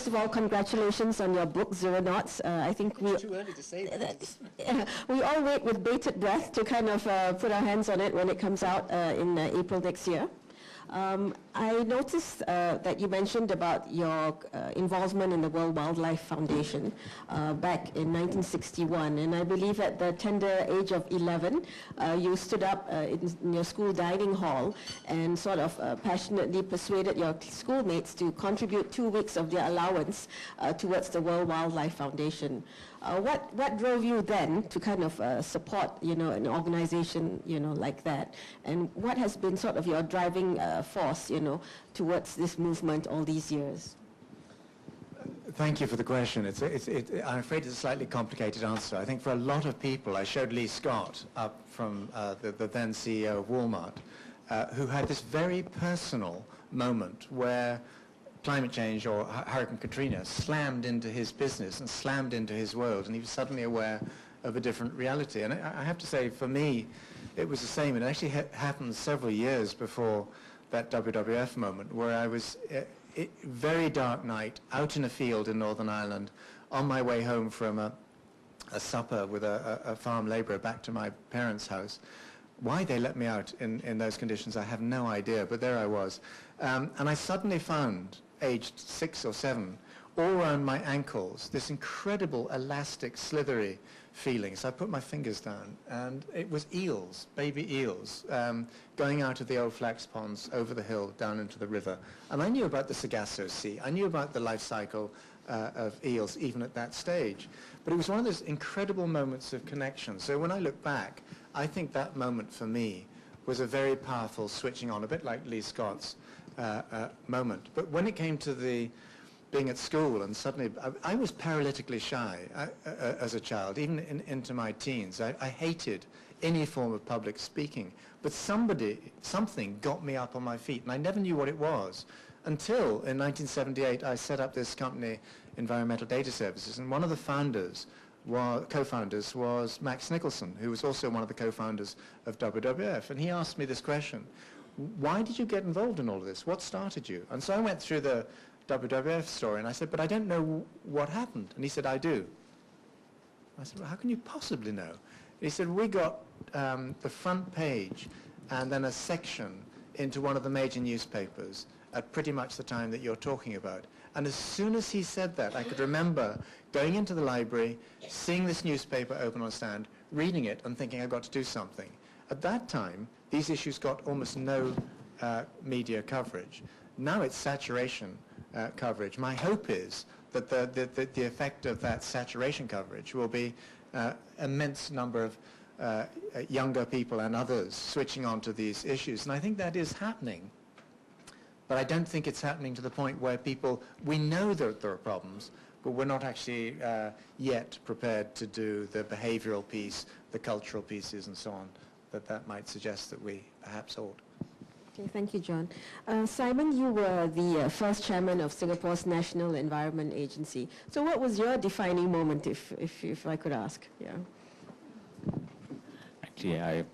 first of all, congratulations on your book, Zeronauts. I think it's too early to say that. We all wait with bated breath to kind of put our hands on it when it comes out in April next year. I noticed that you mentioned about your involvement in the World Wildlife Foundation back in 1961, and I believe at the tender age of 11, you stood up in your school dining hall and sort of passionately persuaded your schoolmates to contribute 2 weeks of their allowance towards the World Wildlife Foundation. What drove you then to kind of support, an organization, like that? And what has been sort of your driving force, towards this movement all these years? Thank you for the question. I'm afraid it's a slightly complicated answer. I think for a lot of people, I showed Lee Scott up from the then CEO of Walmart, who had this very personal moment where climate change or Hurricane Katrina slammed into his business and slammed into his world, and he was suddenly aware of a different reality. And I have to say, for me, it was the same. It actually happened several years before that WWF moment, where I was very dark night out in a field in Northern Ireland on my way home from a supper with a farm labourer back to my parents' house. Why they let me out in those conditions, I have no idea, but there I was. And I suddenly found, aged 6 or 7, all around my ankles, this incredible elastic, slithery feeling. So I put my fingers down, and it was eels, baby eels, going out of the old flax ponds over the hill down into the river. And I knew about the Sargasso Sea. I knew about the life cycle of eels even at that stage. But it was one of those incredible moments of connection. So when I look back, I think that moment for me was a very powerful switching on, a bit like Lee Scott's moment. But when it came to being at school, and suddenly I was paralytically shy as a child, even into my teens. I hated any form of public speaking, but something got me up on my feet, and I never knew what it was until in 1978 I set up this company, Environmental Data Services, and one of the co-founders was Max Nicholson, who was also one of the co-founders of WWF, and he asked me this question: why did you get involved in all of this? What started you? And so I went through the WWF story, and I said, but I don't know what happened. And he said, I do. I said, well, how can you possibly know? He said, we got the front page and then a section into one of the major newspapers at pretty much the time that you're talking about. And as soon as he said that, I could remember going into the library, seeing this newspaper open on a stand, reading it, and thinking I've got to do something. At that time, these issues got almost no media coverage. Now it's saturation coverage. My hope is that the effect of that saturation coverage will be immense number of younger people and others switching on to these issues. And I think that is happening. But I don't think it's happening to the point where we know that there are problems, but we're not actually yet prepared to do the behavioral piece, the cultural pieces, and so on, that might suggest that we perhaps ought. Okay, thank you, John. Simon, you were the first chairman of Singapore's National Environment Agency. So what was your defining moment, if I could ask? Yeah. Actually, I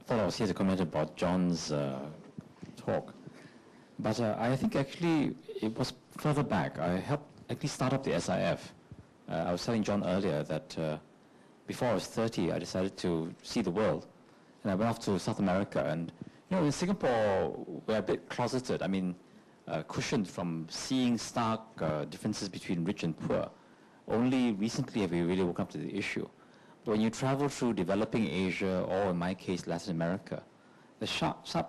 thought I was here to comment about John's talk. But I think actually it was further back. I helped actually start up the SIF. I was telling John earlier that before I was 30, I decided to see the world. And I went off to South America. And, in Singapore, we're a bit closeted. I mean, cushioned from seeing stark differences between rich and poor. Only recently have we really woken up to the issue. But when you travel through developing Asia, or in my case, Latin America, there's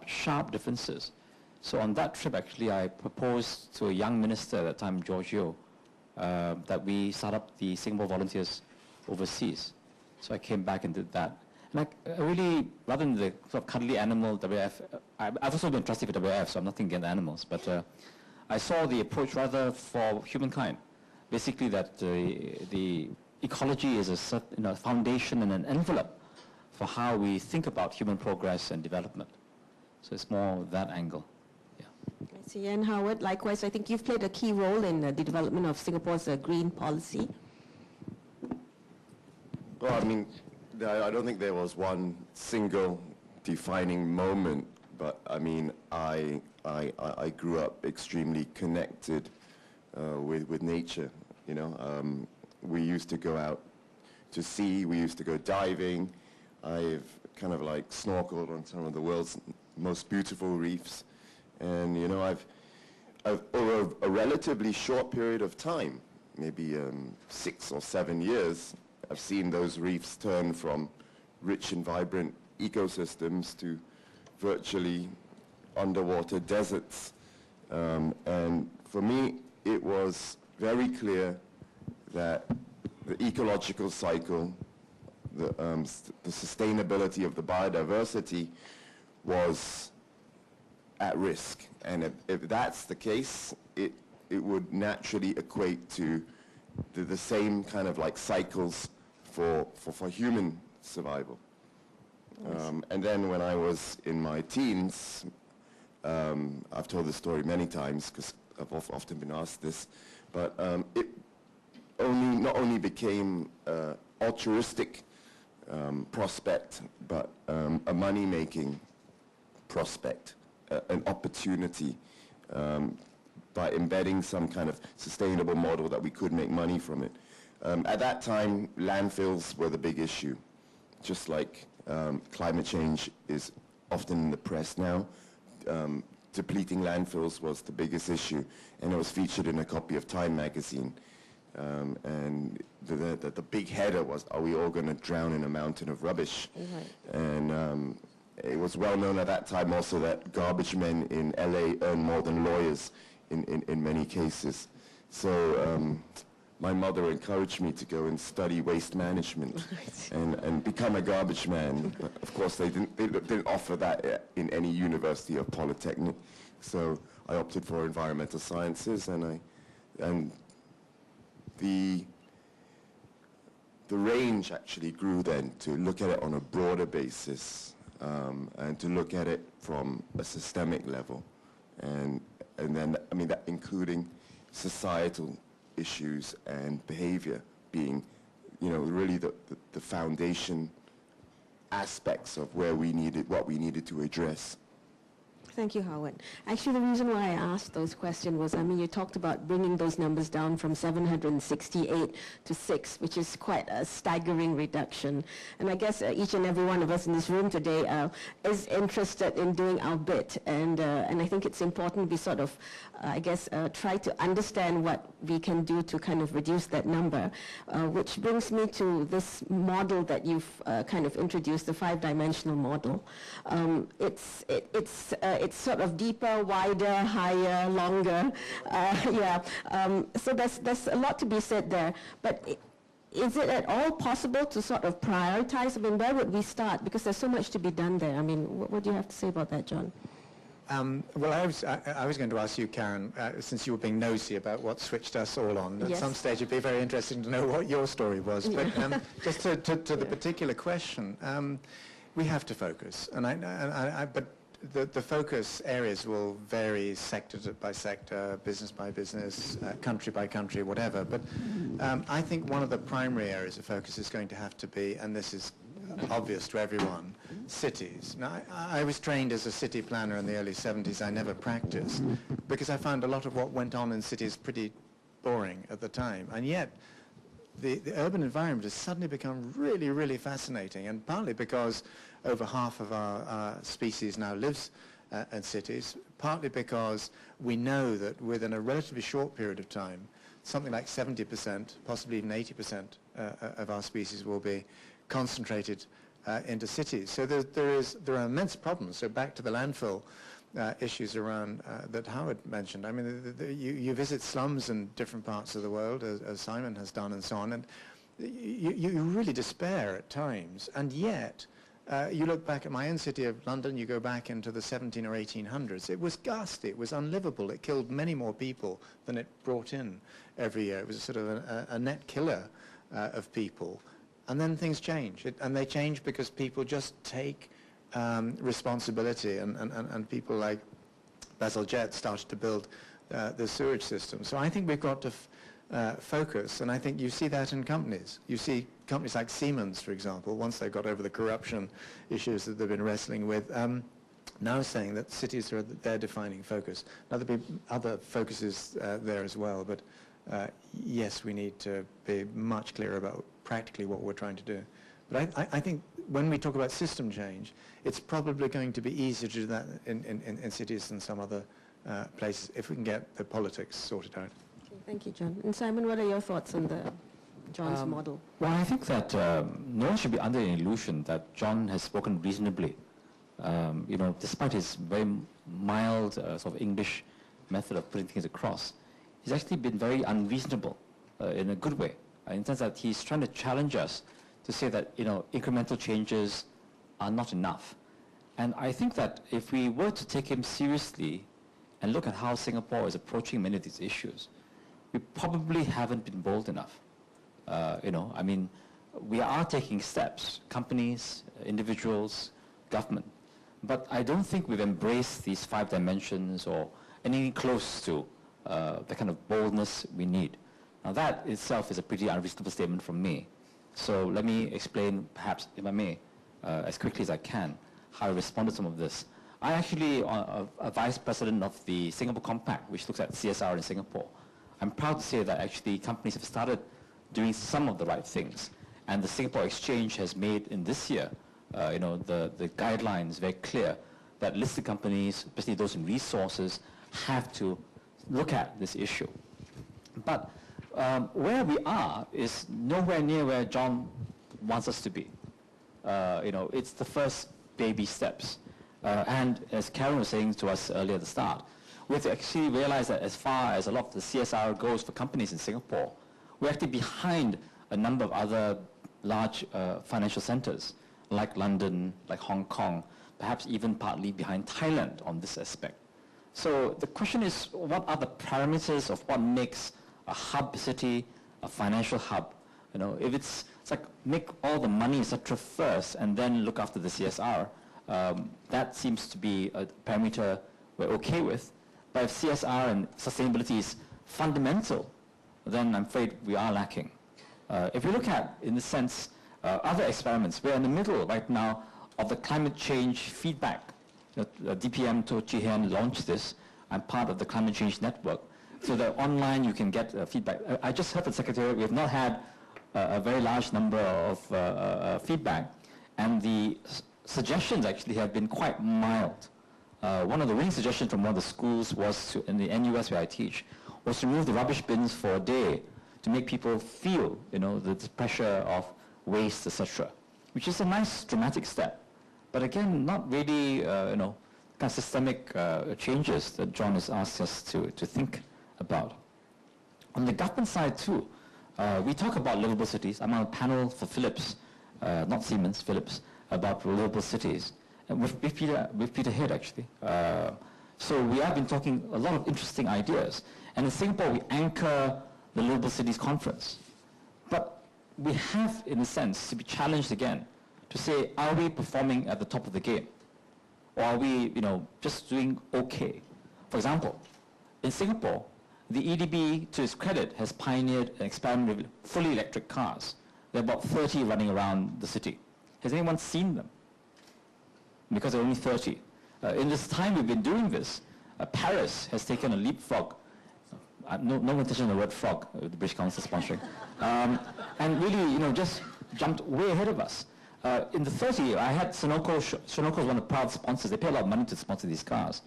sharp differences. So on that trip, actually, I proposed to a young minister at that time, Giorgio, that we start up the Singapore Volunteers overseas. So I came back and did that. And I really, rather than the sort of cuddly animal WWF, I've also been trustee for WWF, so I'm nothing against animals, but I saw the approach rather for humankind. Basically that the ecology is a foundation and an envelope for how we think about human progress and development. So it's more that angle. I see. And Howard, likewise, I think you've played a key role in the development of Singapore's green policy. Well, I mean, I don't think there was one single defining moment, but I mean, I grew up extremely connected with nature. You know, we used to go out to sea. We used to go diving. I've kind of like snorkeled on some of the world's most beautiful reefs, and you know, I've over a relatively short period of time, maybe 6 or 7 years, I've seen those reefs turn from rich and vibrant ecosystems to virtually underwater deserts. And for me, it was very clear that the ecological cycle, the sustainability of the biodiversity was at risk. And if that's the case, it would naturally equate to the same kind of like cycles for human survival. And then when I was in my teens, I've told this story many times because I've often been asked this, but it not only became an altruistic prospect, but a money-making prospect, an opportunity by embedding some kind of sustainable model that we could make money from it. At that time, landfills were the big issue, just like climate change is often in the press now. Depleting landfills was the biggest issue, and it was featured in a copy of Time magazine. And the big header was, are we all going to drown in a mountain of rubbish? Mm-hmm. And it was well known at that time also that garbage men in LA earn more than lawyers in many cases. So my mother encouraged me to go and study waste management and become a garbage man. But of course, they didn't offer that in any university or polytechnic. So I opted for environmental sciences, and the range actually grew then to look at it on a broader basis and to look at it from a systemic level, and then I mean that including societal issues and behavior being, you know, really the foundation aspects of what we needed to address. Thank you, Howard. Actually, the reason why I asked those questions was, I mean, you talked about bringing those numbers down from 768 to 6, which is quite a staggering reduction. And I guess each and every one of us in this room today is interested in doing our bit. And I think it's important we sort of, try to understand what we can do to kind of reduce that number, which brings me to this model that you've kind of introduced, the 5-dimensional model. It's sort of deeper, wider, higher, longer. So there's a lot to be said there. But is it at all possible to sort of prioritize? I mean, where would we start? Because there's so much to be done there. I mean, what do you have to say about that, John? Well, I was going to ask you, Karen, since you were being nosy about what switched us all on. At some stage, it'd be very interesting to know what your story was. But just to the particular question, we have to focus, but the focus areas will vary sector by sector, business by business, country by country, whatever. But I think one of the primary areas of focus is going to have to be, and this is obvious to everyone, cities. Now, I was trained as a city planner in the early 70s. I never practiced because I found a lot of what went on in cities pretty boring at the time. And yet, the urban environment has suddenly become really, really fascinating, and partly because over half of our species now lives in cities, partly because we know that within a relatively short period of time, something like 70%, possibly even 80% of our species will be concentrated into cities. So there are immense problems. So back to the landfill issues around that Howard mentioned. I mean, you visit slums in different parts of the world, as Simon has done, and so on, and you really despair at times. And yet, you look back at my own city of London, you go back into the 17 or 1800s, it was ghastly, it was unlivable. It killed many more people than it brought in every year. It was sort of a net killer of people. And then things change, and they change because people just take responsibility, and people like Basil Jett started to build the sewage system. So I think we've got to focus, and I think you see that in companies. You see companies like Siemens, for example, once they got over the corruption issues that they've been wrestling with, now saying that cities are their defining focus. Now, there'll be other focuses there as well, but yes, we need to be much clearer about practically what we're trying to do. But I think when we talk about system change, it's probably going to be easier to do that in cities than some other places if we can get the politics sorted out. Okay, thank you, John. And Simon, what are your thoughts on John's model? Well, I think that no one should be under an illusion that John has spoken reasonably. Despite his very mild sort of English method of putting things across, he's actually been very unreasonable in a good way, in the sense that he's trying to challenge us to say that, incremental changes are not enough. And I think that if we were to take him seriously and look at how Singapore is approaching many of these issues, we probably haven't been bold enough. We are taking steps, companies, individuals, government, but I don't think we've embraced these 5 dimensions or anything close to the kind of boldness we need. Now that itself is a pretty unreasonable statement from me. So let me explain, perhaps, if I may, as quickly as I can, how I respond to some of this. I actually a vice president of the Singapore Compact, which looks at CSR in Singapore. I'm proud to say that actually companies have started doing some of the right things. And the Singapore Exchange has made in this year, the guidelines very clear that listed companies, especially those in resources, have to look at this issue. But where we are is nowhere near where John wants us to be. It's the first baby steps. And as Karen was saying to us earlier at the start, we have to actually realize that as far as a lot of the CSR goes for companies in Singapore, we're actually behind a number of other large financial centers, like London, like Hong Kong, perhaps even partly behind Thailand on this aspect. So the question is, what are the parameters of what makes a hub city a financial hub? If it's like make all the money, etc. first, and then look after the CSR, that seems to be a parameter we're okay with. But if CSR and sustainability is fundamental, then I'm afraid we are lacking. If you look at, in a sense, other experiments, we're in the middle right now of the climate change feedback. DPM To Chi Hian launched this. I'm part of the Climate Change Network. So that online you can get feedback. I just heard the Secretary, we have not had a very large number of feedback, and the suggestions actually have been quite mild. One of the winning suggestions from one of the schools was in the NUS where I teach, was to remove the rubbish bins for a day to make people feel, the pressure of waste, etc., which is a nice dramatic step. But again, not really, kind of systemic changes that John has asked us to think about. On the government side too, we talk about livable cities. I'm on a panel for Philips, not Siemens, Philips, about livable cities, and with Peter Head actually. So we have been talking a lot of interesting ideas. And in Singapore, we anchor the Livable Cities Conference. But we have, in a sense, to be challenged again to say, are we performing at the top of the game? Or are we, just doing okay? For example, in Singapore, the EDB, to its credit, has pioneered an experiment with fully electric cars. There are about 30 running around the city. Has anyone seen them? Because there are only 30. In this time we've been doing this, Paris has taken a leapfrog. No intention on the word frog, the British Council sponsoring. And really, just jumped way ahead of us. In the 30, I had Sunoco is one of the proud sponsors. They pay a lot of money to sponsor these cars.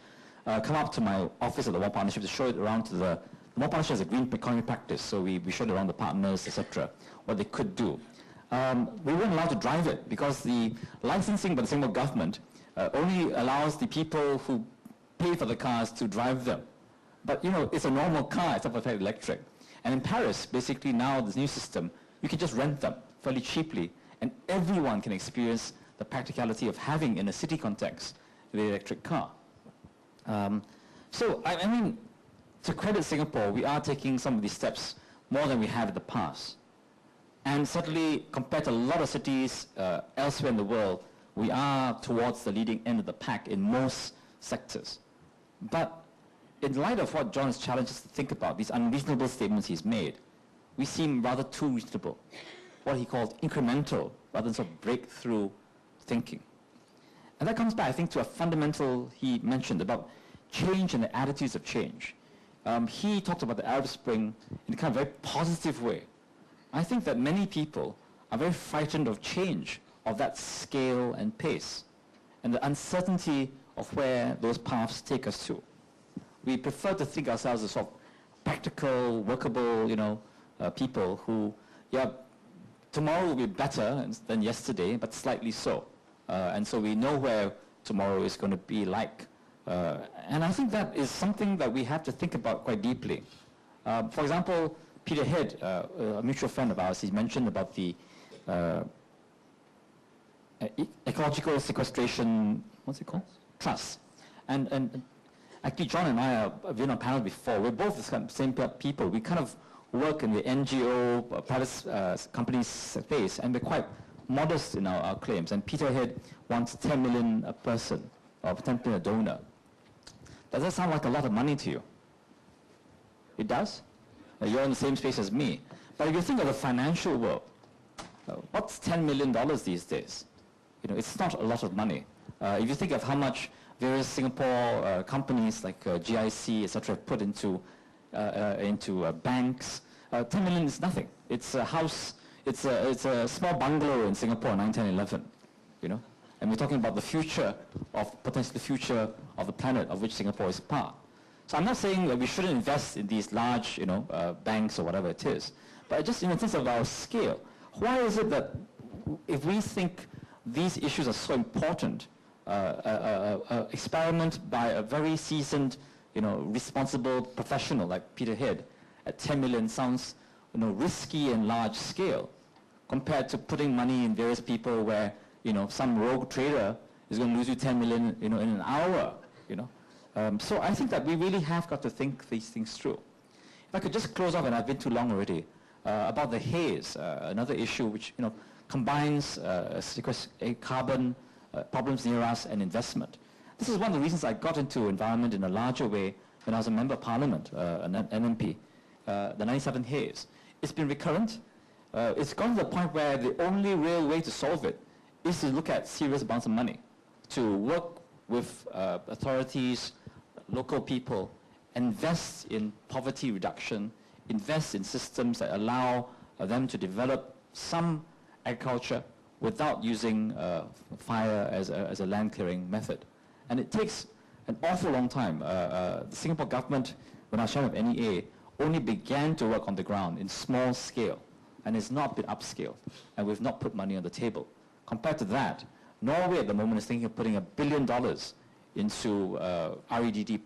Come up to my office at the World Partnership to show it around to the World Partnership as a green economy practice. So we showed around the partners, etc., what they could do. We weren't allowed to drive it because the licensing by the Singapore government only allows the people who pay for the cars to drive them. But it's a normal car, it's not perfectly electric. And in Paris, basically now this new system, you can just rent them fairly cheaply, and everyone can experience the practicality of having, in a city context, the electric car. So I mean, to credit Singapore, we are taking some of these steps more than we have in the past. And certainly, compared to a lot of cities elsewhere in the world, we are towards the leading end of the pack in most sectors. But in light of what John has challenged us to think about, these unreasonable statements he's made, we seem rather too reasonable. What he called incremental, rather than sort of breakthrough thinking. And that comes back, I think, to a fundamental he mentioned about change and the attitudes of change. He talked about the Arab Spring in a kind of very positive way. I think that many people are very frightened of change of that scale and pace and the uncertainty of where those paths take us to. We prefer to think ourselves as sort of practical, workable, people who, tomorrow will be better than yesterday, but slightly so. And so we know where tomorrow is going to be like. And I think that is something that we have to think about quite deeply. For example, Peter Head, a mutual friend of ours, he mentioned about the ecological sequestration, what's it called? Trust. And actually, John and I have been on a panel before. We're both the same people. We kind of work in the NGO, private companies space, and we're quite modest in our claims. And Peter Head wants 10 million a person, or 10 million a donor. Does that sound like a lot of money to you? It does? You're in the same space as me. But if you think of the financial world, what's $10 million these days? It's not a lot of money. If you think of how much various Singapore companies like GIC, etc., put into banks, 10 million is nothing. It's a house, it's a small bungalow in Singapore, 1911, And we're talking about the future of, potentially the future of the planet of which Singapore is part. So I'm not saying that we shouldn't invest in these large, banks or whatever it is, but just in the sense of our scale. Why is it that if we think these issues are so important, experiment by a very seasoned, responsible professional like Peter Head at 10 million sounds, risky and large scale compared to putting money in various people where, some rogue trader is going to lose you 10 million, in an hour, So I think that we really have got to think these things through. If I could just close off, and I've been too long already, about the haze, another issue which, combines carbon problems near us and investment. This is one of the reasons I got into environment in a larger way when I was a member of parliament, an MMP, the 97 haze. It's been recurrent. It's gone to the point where the only real way to solve it is to look at serious amounts of money, to work with authorities, local people, invest in poverty reduction, invest in systems that allow them to develop some agriculture without using fire as a land clearing method. And it takes an awful long time. The Singapore government, when I was chairman of NEA, only began to work on the ground in small scale, and it's not been upscaled, and we've not put money on the table. Compared to that, Norway at the moment is thinking of putting $1 billion into REDD+.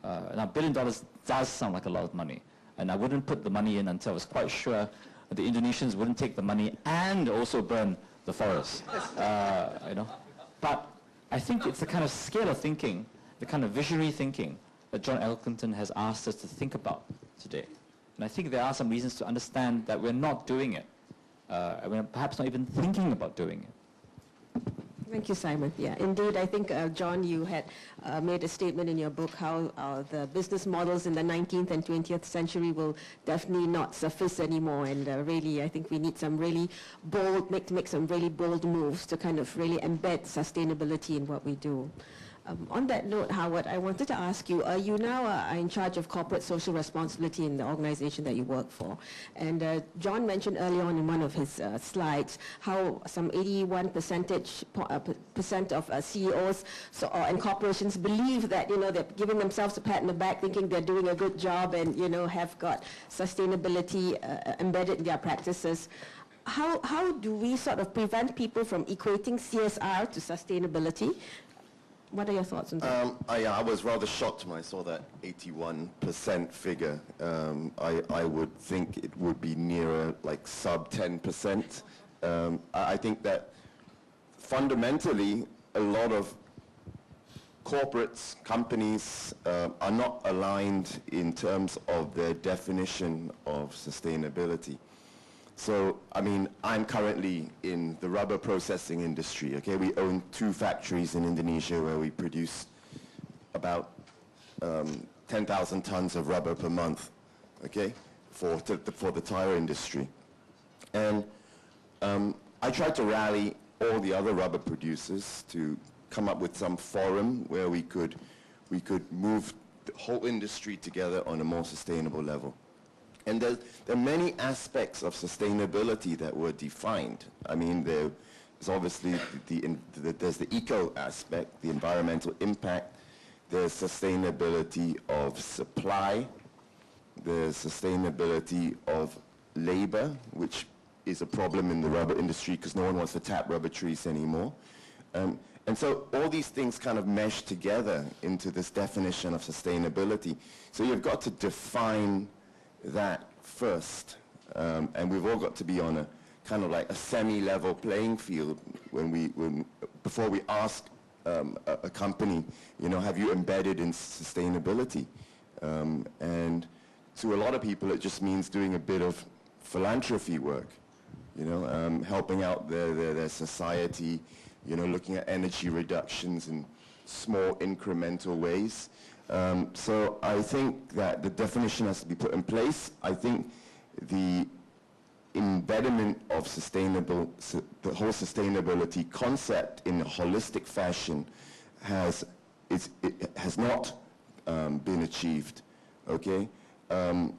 Now, $1 billion does sound like a lot of money, and I wouldn't put the money in until I was quite sure that the Indonesians wouldn't take the money and also burn the forest. But I think it's the kind of scale of thinking, the kind of visionary thinking that John Elkington has asked us to think about today. And I think there are some reasons to understand that we're not doing it. We're perhaps not even thinking about doing it. Thank you, Simon. Yeah, indeed, I think, John, you had made a statement in your book how the business models in the 19th and 20th century will definitely not suffice anymore. And really, I think we need some really bold, make some really bold moves to kind of really embed sustainability in what we do. On that note, Howard, I wanted to ask you, you now are in charge of corporate social responsibility in the organization that you work for. And John mentioned early on in one of his slides how some 81% of CEOs and corporations believe that, they're giving themselves a pat on the back, thinking they're doing a good job and, have got sustainability embedded in their practices. How do we sort of prevent people from equating CSR to sustainability? What are your thoughts on that? I was rather shocked when I saw that 81% figure. I would think it would be nearer like sub 10%. I think that fundamentally a lot of corporates, companies are not aligned in terms of their definition of sustainability. So, I'm currently in the rubber processing industry, okay? We own 2 factories in Indonesia where we produce about 10,000 tons of rubber per month, okay, for the tire industry. And I tried to rally all the other rubber producers to come up with some forum where we could move the whole industry together on a more sustainable level. And there are many aspects of sustainability that were defined. I mean, there's obviously there's the eco aspect, the environmental impact, there's sustainability of supply, there's sustainability of labor, which is a problem in the rubber industry because no one wants to tap rubber trees anymore. And so all these things kind of mesh together into this definition of sustainability. So you've got to define that first. And we've all got to be on a kind of like a semi-level playing field before we ask a company, you know, have you embedded in sustainability? And to a lot of people, it just means doing a bit of philanthropy work, you know, helping out their society, you know, looking at energy reductions in small incremental ways. So I think that the definition has to be put in place. I think the embedment of the whole sustainability concept in a holistic fashion has not been achieved, okay? Paul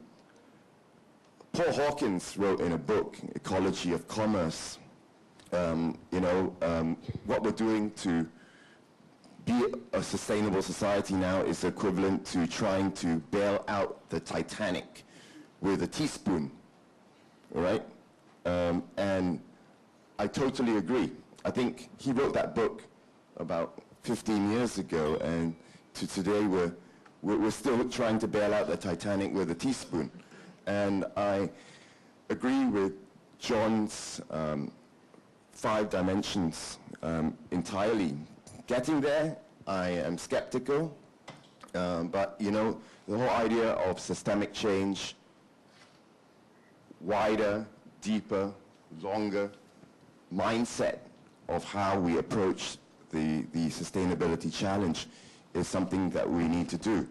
Hawkins wrote in a book, Ecology of Commerce, you know, what we're doing to be a sustainable society now is equivalent to trying to bail out the Titanic with a teaspoon, all right? And I totally agree. I think he wrote that book about 15 years ago, and to today we're still trying to bail out the Titanic with a teaspoon. And I agree with John's 5 dimensions entirely. Getting there, I am skeptical, but you know, the whole idea of systemic change, wider, deeper, longer mindset of how we approach the sustainability challenge is something that we need to do.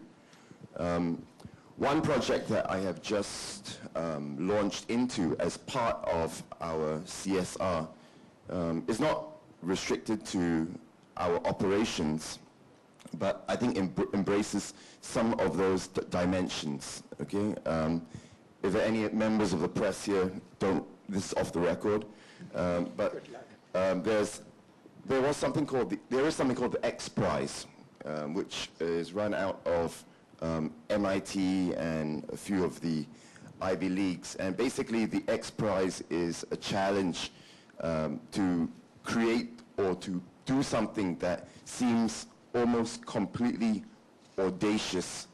One project that I have just launched into as part of our CSR is not restricted to our operations, but I think embraces some of those dimensions, okay? If there are any members of the press here, this is off the record, but there is something called the X Prize, which is run out of MIT and a few of the Ivy Leagues. And basically the X Prize is a challenge to create or to do something that seems almost completely audacious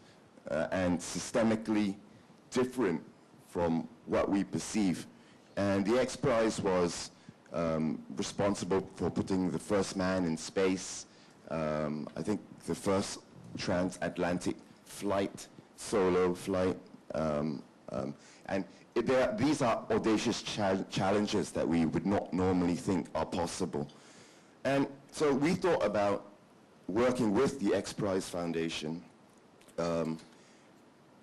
and systemically different from what we perceive. And the X Prize was responsible for putting the first man in space, I think the first transatlantic flight, solo flight, and these are audacious challenges that we would not normally think are possible. And so we thought about working with the X Prize Foundation.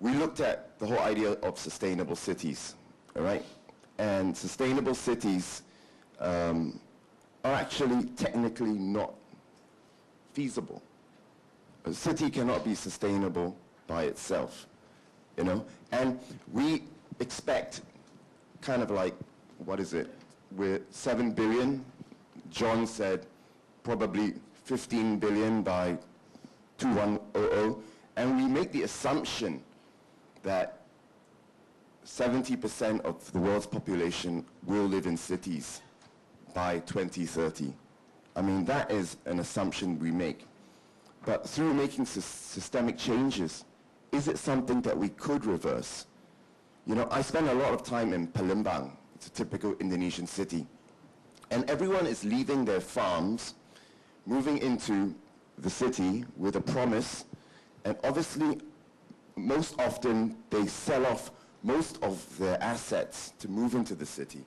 We looked at the whole idea of sustainable cities, all right? And sustainable cities are actually technically not feasible. A city cannot be sustainable by itself, you know? And we expect kind of like, what is it? We're 7 billion. John said probably 15 billion by 2100. And we make the assumption that 70% of the world's population will live in cities by 2030. I mean, that is an assumption we make. But through making systemic changes, is it something that we could reverse? You know, I spend a lot of time in Palembang. It's a typical Indonesian city. And everyone is leaving their farms, moving into the city with a promise, and obviously, most often, they sell off most of their assets to move into the city.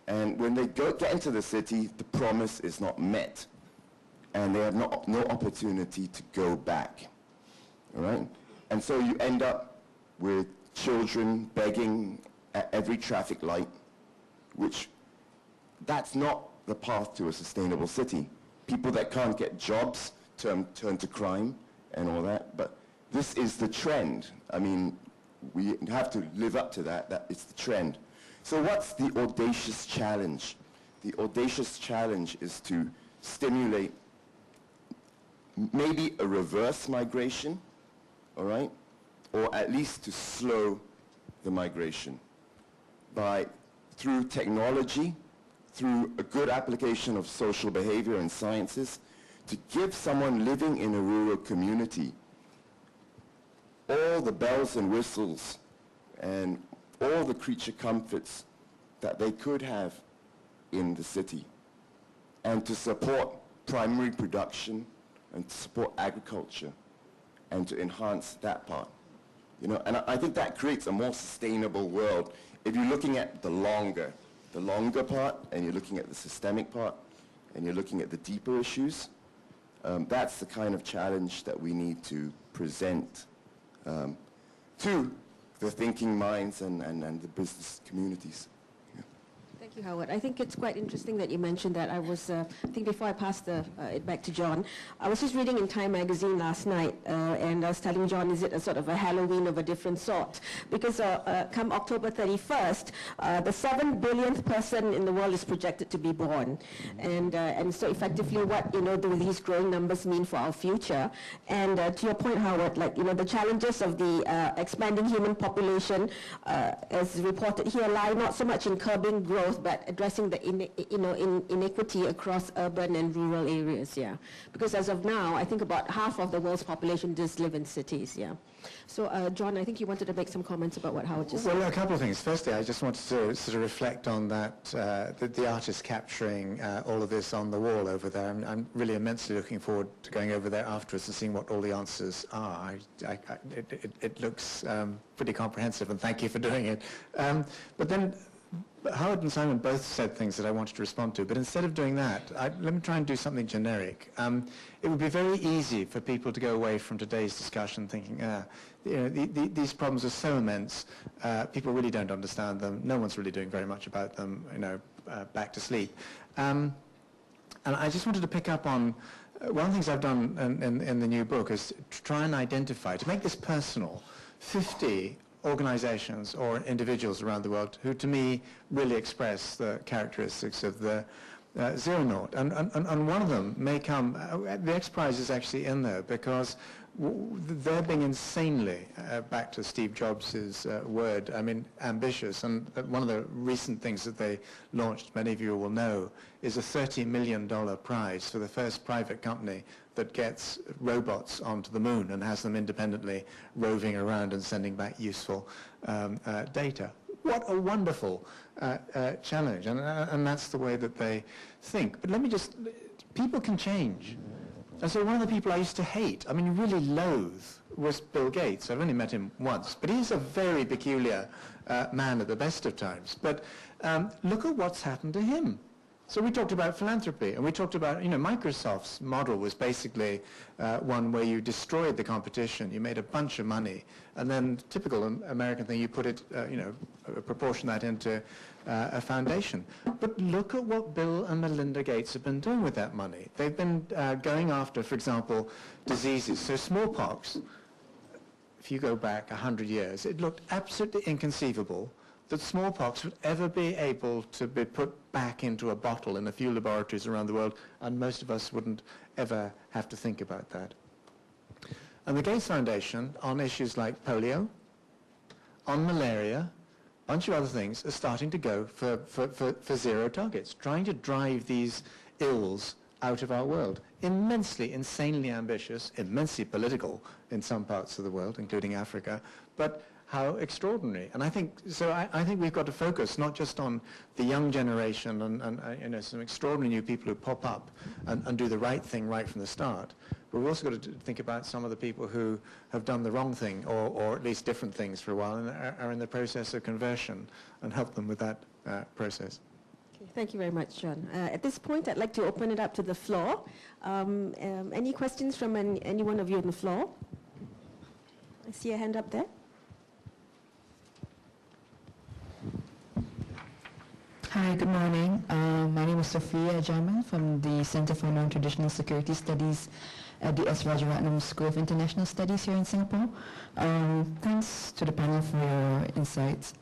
And when they get into the city, the promise is not met. And they have no opportunity to go back, all right? And so you end up with children begging at every traffic light, which that's not the path to a sustainable city. people that can't get jobs turn to crime and all that. But this is the trend. I mean, we have to live up to that. That it's the trend. So what's the audacious challenge? The audacious challenge is to stimulate maybe a reverse migration, all right? Or at least to slow the migration through technology, through a good application of social behavior and sciences, to give someone living in a rural community all the bells and whistles and all the creature comforts that they could have in the city, and to support primary production and to support agriculture and to enhance that part. You know, and I think that creates a more sustainable world. If you're looking at the longer part, and you're looking at the systemic part, and you're looking at the deeper issues, that's the kind of challenge that we need to present to the thinking minds and the business communities. Thank you, Howard. I think it's quite interesting that you mentioned that. I think before I pass it back to John, I was just reading in Time magazine last night, and I was telling John, is it a sort of a Halloween of a different sort? Because come October 31st, the 7 billionth person in the world is projected to be born. And so effectively what, do these growing numbers mean for our future? And to your point, Howard, the challenges of the expanding human population, as reported here, lie not so much in curbing growth, but addressing the inequity across urban and rural areas, yeah. Because as of now, I think about half of the world's population does live in cities, yeah. So, John, I think you wanted to make some comments about what Howard just said. Well, a couple of things. Firstly, I just wanted to sort of reflect on that, the artist capturing all of this on the wall over there. I'm really immensely looking forward to going over there afterwards and seeing what all the answers are. It looks pretty comprehensive, and thank you for doing it. But then, Howard and Simon both said things that I wanted to respond to, but instead of doing that, let me try and do something generic. It would be very easy for people to go away from today's discussion thinking, these problems are so immense, people really don't understand them, no one's really doing very much about them, back to sleep. And I just wanted to pick up on one of the things I've done in the new book is to try and identify, to make this personal, 50 organizations or individuals around the world who to me really express the characteristics of the Zeronaut. And one of them may come, the X Prize is actually in there because they're being insanely, back to Steve Jobs' word, ambitious. And one of the recent things that they launched, many of you will know, is a $30 million prize for the first private company that gets robots onto the moon and has them independently roving around and sending back useful data. What a wonderful challenge, and that's the way that they think. But let me just, people can change. And so one of the people I used to hate, really loathe, was Bill Gates. I've only met him once, but he's a very peculiar man at the best of times. But look at what's happened to him. So we talked about philanthropy, and we talked about, Microsoft's model was basically one where you destroyed the competition, you made a bunch of money, and then typical American thing, you put it, proportion that into a foundation. But look at what Bill and Melinda Gates have been doing with that money. They've been going after, for example, diseases. So smallpox, if you go back 100 years, it looked absolutely inconceivable that smallpox would ever be able to be put back into a bottle in a few laboratories around the world, and most of us wouldn't ever have to think about that. And the Gates Foundation, on issues like polio, on malaria, a bunch of other things, are starting to go for zero targets, trying to drive these ills out of our world. Immensely, insanely ambitious, immensely political in some parts of the world, including Africa, but how extraordinary. And I think we've got to focus not just on the young generation and some extraordinary new people who pop up and do the right thing right from the start, but we've also got to think about some of the people who have done the wrong thing or at least different things for a while and are in the process of conversion and help them with that process. Okay, thank you very much, John. At this point, I'd like to open it up to the floor. Any questions from any one of you on the floor? I see a hand up there. Hi, good morning. My name is Sophia Jamal from the Center for Non-Traditional Security Studies at the S. Rajaratnam School of International Studies here in Singapore. Thanks to the panel for your insights.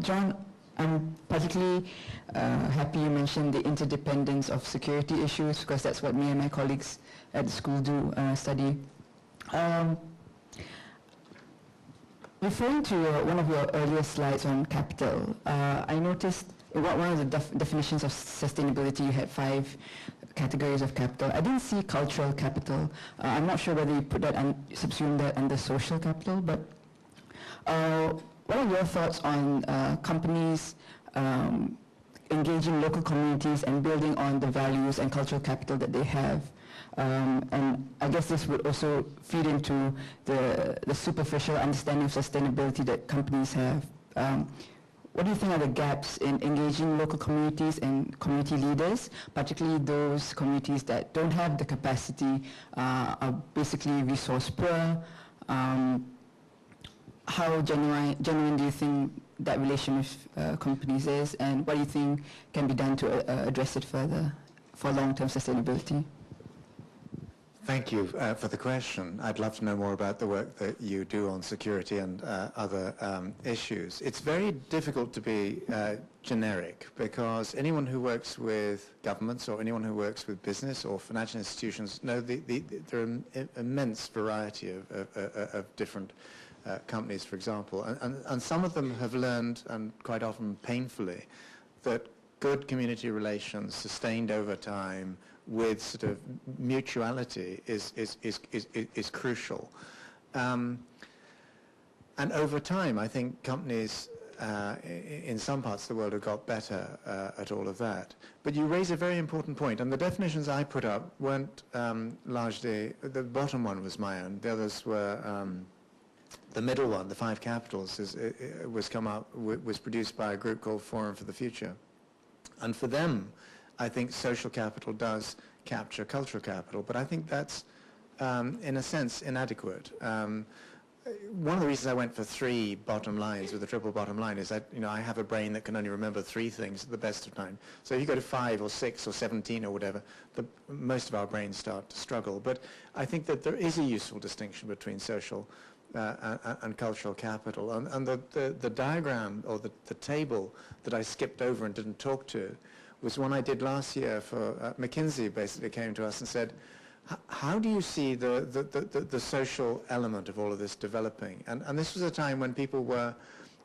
John, I'm particularly happy you mentioned the interdependence of security issues, because that's what me and my colleagues at the school do study. Referring to one of your earlier slides on capital, I noticed one of the definitions of sustainability, you had 5 categories of capital. I didn't see cultural capital. I'm not sure whether you put that and subsume that under social capital, but what are your thoughts on companies engaging local communities and building on the values and cultural capital that they have? And I guess this would also feed into the superficial understanding of sustainability that companies have. What do you think are the gaps in engaging local communities and community leaders, particularly those communities that don't have the capacity, are basically resource poor? How genuine do you think that relation with companies is, and what do you think can be done to address it further for long-term sustainability? Thank you for the question. I'd love to know more about the work that you do on security and other issues. It's very difficult to be generic, because anyone who works with governments or anyone who works with business or financial institutions know there are an immense variety of different companies, for example. And some of them have learned, and quite often painfully, that good community relations sustained over time with sort of mutuality is crucial. And over time, I think companies in some parts of the world have got better at all of that. But you raise a very important point, and the definitions I put up weren't largely, the bottom one was my own, the others were, the middle one, the 5 capitals, was produced by a group called Forum for the Future. And for them, I think social capital does capture cultural capital, but I think that's, in a sense, inadequate. One of the reasons I went for 3 bottom lines with a triple bottom line is that, I have a brain that can only remember 3 things at the best of time. So if you go to 5 or 6 or 17 or whatever, most of our brains start to struggle. But I think that there is a useful distinction between social and cultural capital. And the diagram, or the table that I skipped over and didn't talk to, was one I did last year for McKinsey. Basically came to us and said, how do you see the social element of all of this developing? And this was a time when people were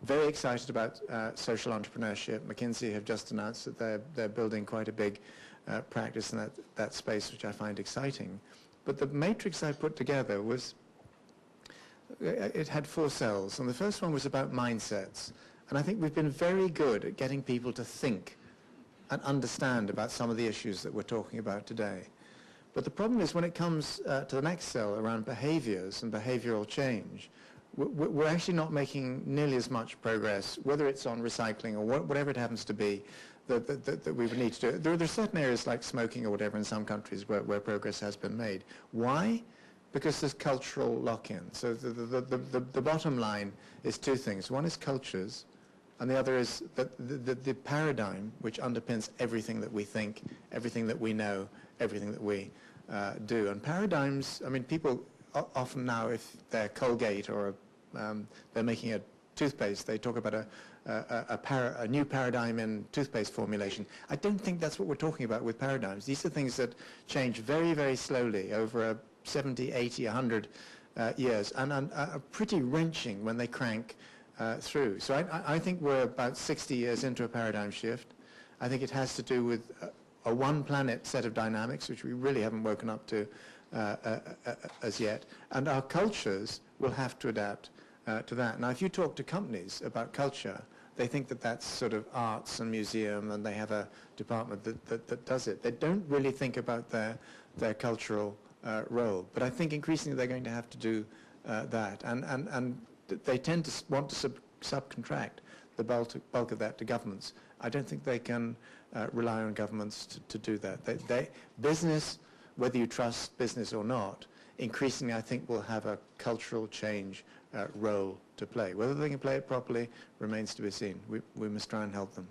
very excited about social entrepreneurship. McKinsey have just announced that they're building quite a big practice in that space, which I find exciting. But the matrix I put together was, it had 4 cells, and the first one was about mindsets. And I think we've been very good at getting people to think and understand about some of the issues that we're talking about today. But the problem is, when it comes to the next cell around behaviors and behavioral change, we're actually not making nearly as much progress, whether it's on recycling or whatever it happens to be, that we would need to do. There are certain areas like smoking or whatever in some countries where progress has been made. Why? Because there's cultural lock-in. So the bottom line is 2 things. One is cultures, and the other is the paradigm which underpins everything that we think, everything that we know, everything that we do. And paradigms, I mean, people often now, if they're Colgate or they're making a toothpaste, they talk about a new paradigm in toothpaste formulation. I don't think that's what we're talking about with paradigms. These are things that change very, very slowly over 70, 80, 100 years, and are pretty wrenching when they crank through. So I think we're about 60 years into a paradigm shift. I think it has to do with a one planet set of dynamics, which we really haven't woken up to as yet. And our cultures will have to adapt to that. Now, if you talk to companies about culture, they think that that's sort of arts and museum, and they have a department that does it. They don't really think about their cultural role. But I think increasingly they're going to have to do that. And they tend to want to subcontract the bulk of that to governments. I don't think they can rely on governments to do that. Business, whether you trust business or not, increasingly I think will have a cultural change role to play. Whether they can play it properly remains to be seen. We must try and help them.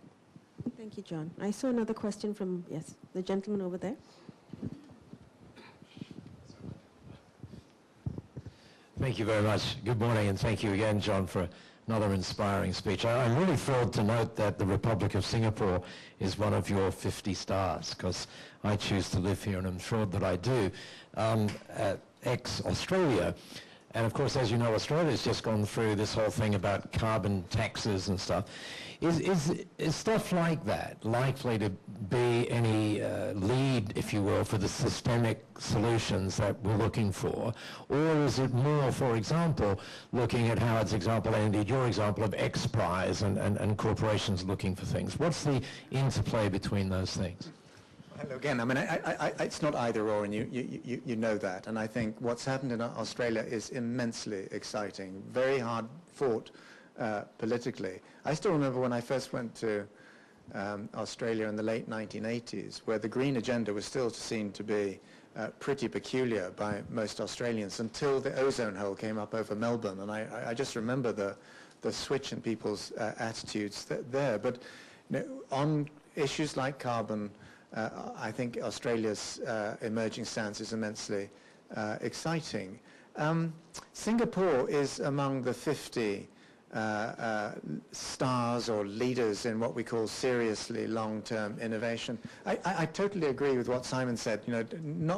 Thank you, John. I saw another question from, yes, the gentleman over there. Thank you very much. Good morning, and thank you again, John, for another inspiring speech. I'm really thrilled to note that the Republic of Singapore is one of your 50 stars, because I choose to live here, and I'm thrilled that I do. Ex-Australia. And of course, as you know, Australia's just gone through this whole thing about carbon taxes and stuff. Is stuff like that likely to be any lead, if you will, for the systemic solutions that we're looking for? Or is it more, for example, looking at Howard's example and indeed your example of X-Prize and corporations looking for things? What's the interplay between those things? Well, again, I mean, it's not either or, and you know that. And I think what's happened in Australia is immensely exciting, very hard fought politically. I still remember when I first went to Australia in the late 1980s, where the green agenda was still seen to be pretty peculiar by most Australians until the ozone hole came up over Melbourne. And I just remember the switch in people's attitudes there. But you know, on issues like carbon, I think Australia's emerging stance is immensely exciting. Singapore is among the 50 stars or leaders in what we call seriously long-term innovation. I totally agree with what Simon said. You know,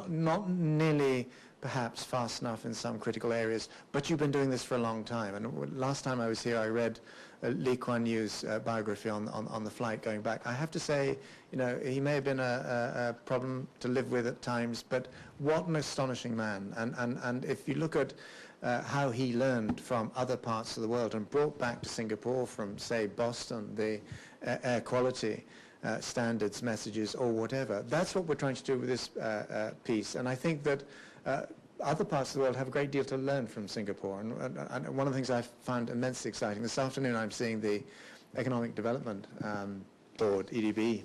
not nearly perhaps fast enough in some critical areas, but you've been doing this for a long time. And last time I was here, I read Lee Kuan Yew's biography on the flight going back. I have to say, you know, he may have been a problem to live with at times, but what an astonishing man. And if you look at how he learned from other parts of the world and brought back to Singapore from, say, Boston, the air quality standards, messages, or whatever, that's what we're trying to do with this piece. And I think that other parts of the world have a great deal to learn from Singapore. And one of the things I found immensely exciting, this afternoon I'm seeing the Economic Development Board, EDB,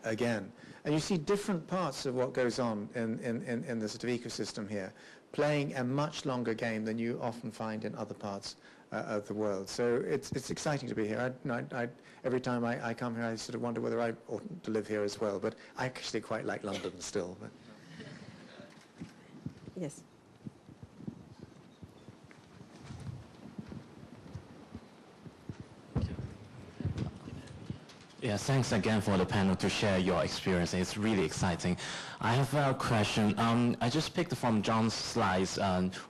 again. And you see different parts of what goes on in the sort of ecosystem here, playing a much longer game than you often find in other parts of the world. So it's exciting to be here. Every time I come here, I sort of wonder whether I ought to live here as well. But I actually quite like London still. But. Yes. Yeah, thanks again for the panel to share your experience. It's really exciting. I have a question. I just picked from John's slides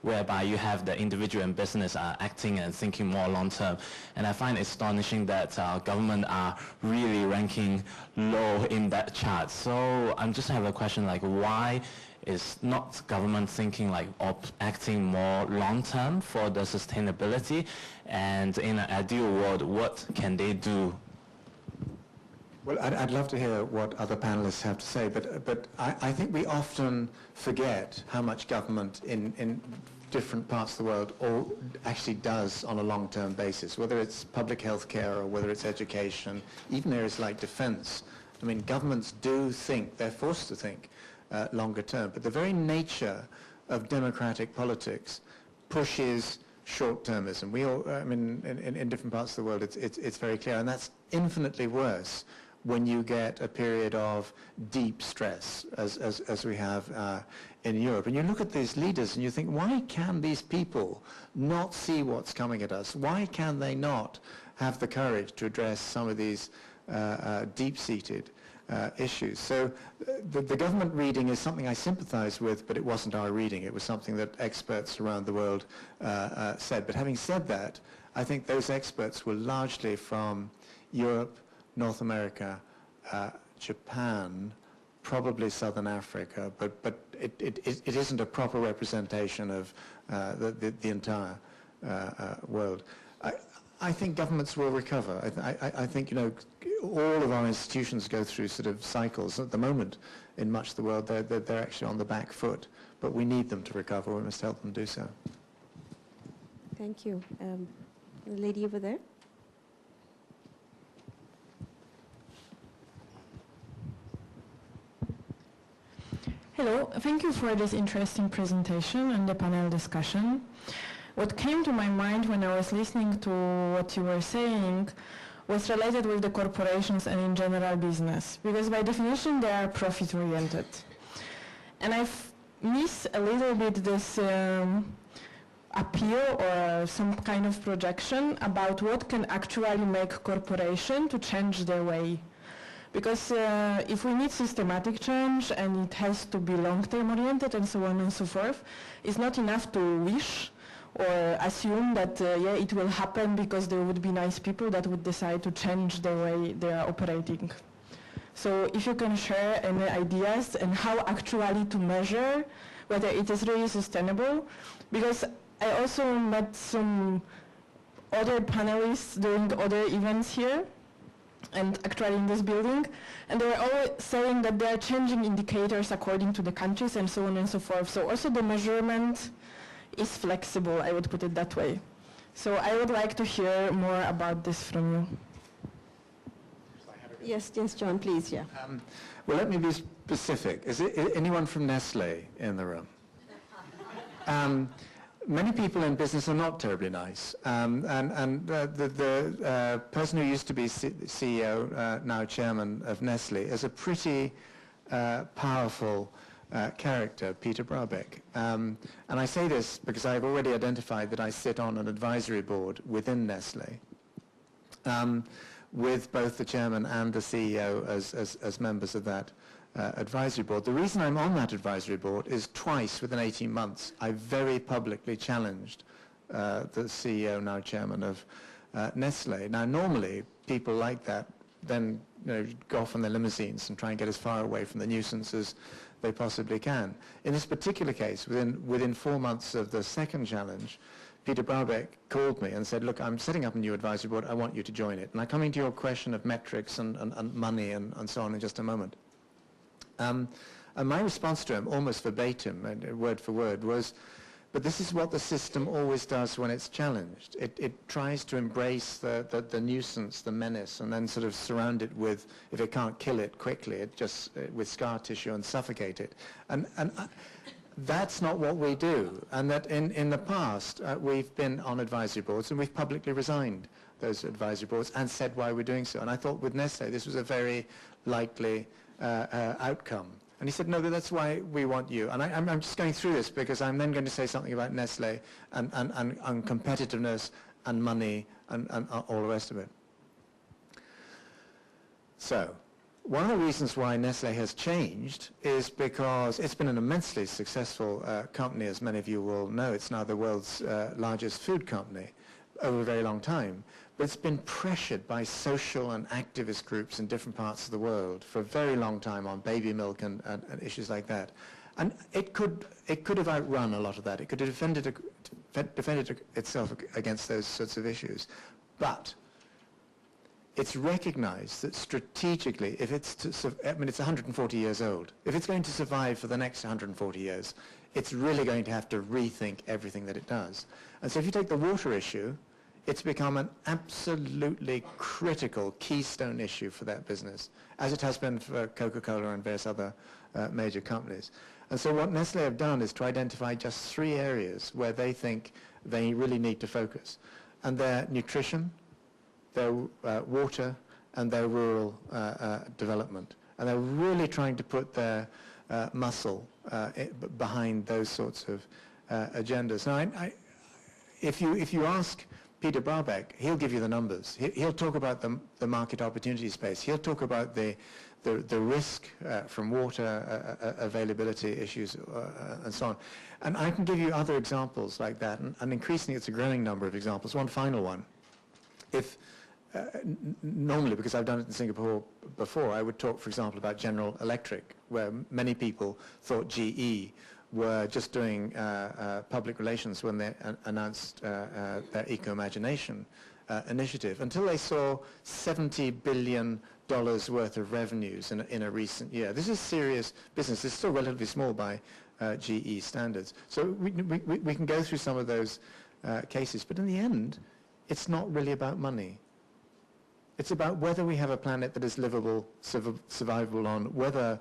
whereby you have the individual and business acting and thinking more long term. And I find it astonishing that government are really ranking low in that chart. So I just have a question like why is not government thinking like acting more long term for the sustainability? And in an ideal world, what can they do? Well, I'd love to hear what other panelists have to say, but I think we often forget how much government in different parts of the world actually does on a long-term basis, whether it's public health care or whether it's education, even areas like defense. I mean, governments do think, they're forced to think longer term, but the very nature of democratic politics pushes short-termism. We all, I mean, in different parts of the world, it's very clear, and that's infinitely worse when you get a period of deep stress, as we have in Europe. And you look at these leaders and you think, why can these people not see what's coming at us? Why can they not have the courage to address some of these deep-seated issues? So the government reading is something I sympathize with, but it wasn't our reading. It was something that experts around the world said. But having said that, I think those experts were largely from Europe, North America, Japan, probably Southern Africa, but it isn't a proper representation of the entire world. I think governments will recover. I think, you know, all of our institutions go through sort of cycles. At the moment, in much of the world, they're actually on the back foot, but we need them to recover. We must help them do so. Thank you. The lady over there. Hello, thank you for this interesting presentation and the panel discussion. What came to my mind when I was listening to what you were saying was related with the corporations and in general business, because by definition they are profit-oriented. And I miss a little bit this appeal or some kind of projection about what can actually make corporation to change their way. Because if we need systematic change and it has to be long-term oriented and so on and so forth, it's not enough to wish or assume that yeah, it will happen because there would be nice people that would decide to change the way they are operating. So if you can share any ideas and how actually to measure whether it is really sustainable, because I also met some other panelists during other events here and actually in this building, and they're all saying that they're changing indicators according to the countries and so on and so forth. So also the measurement is flexible, I would put it that way. So I would like to hear more about this from you. Yes, John, please, yeah. Well, let me be specific. Is anyone from Nestle in the room? Many people in business are not terribly nice. The person who used to be CEO, now chairman of Nestle, is a pretty powerful character, Peter Brabeck. And I say this because I've already identified that I sit on an advisory board within Nestle, with both the chairman and the CEO as members of that advisory board. The reason I'm on that advisory board is twice within 18 months I very publicly challenged the CEO, now chairman of Nestle. Now normally people like that then go off in their limousines and try and get as far away from the nuisance as they possibly can. In this particular case, within 4 months of the second challenge, Peter Brabeck called me and said, look, I'm setting up a new advisory board, I want you to join it. And I'm coming to your question of metrics and money and so on in just a moment. And my response to him, almost verbatim, word for word, was, but this is what the system always does when it's challenged. It tries to embrace the nuisance, the menace, and then sort of surround it with, if it can't kill it quickly, it just, with scar tissue and suffocate it. And that's not what we do. And that in the past, we've been on advisory boards and we've publicly resigned those advisory boards and said why we're doing so. And I thought with Nestle, this was a very likely outcome. And he said, no, that's why we want you. And I'm just going through this because I'm then going to say something about Nestle and competitiveness and money and all the rest of it. So, one of the reasons why Nestle has changed is because it's been an immensely successful company, as many of you will know. It's now the world's largest food company over a very long time. But it's been pressured by social and activist groups in different parts of the world for a very long time on baby milk and issues like that. And it could have outrun a lot of that. It could have defended itself against those sorts of issues. But it's recognized that strategically, if it's it's 140 years old. If it's going to survive for the next 140 years, it's really going to have to rethink everything that it does. And so if you take the water issue, it's become an absolutely critical keystone issue for that business, as it has been for Coca-Cola and various other major companies. And so what Nestle have done is to identify just 3 areas where they think they really need to focus. And they're nutrition, their water, and their rural development. And they're really trying to put their muscle behind those sorts of agendas. Now, if you ask Peter Brabeck, he'll give you the numbers. He'll talk about the market opportunity space. He'll talk about the risk from water availability issues and so on. And I can give you other examples like that. And increasingly, it's a growing number of examples. One final one. If normally, because I've done it in Singapore before, I would talk, for example, about General Electric, where many people thought GE were just doing public relations when they announced their Eco-Imagination initiative, until they saw $70 billion worth of revenues in a recent year. This is serious business. It's still relatively small by GE standards. So we can go through some of those cases, but in the end, it's not really about money. It's about whether we have a planet that is livable, survivable on, whether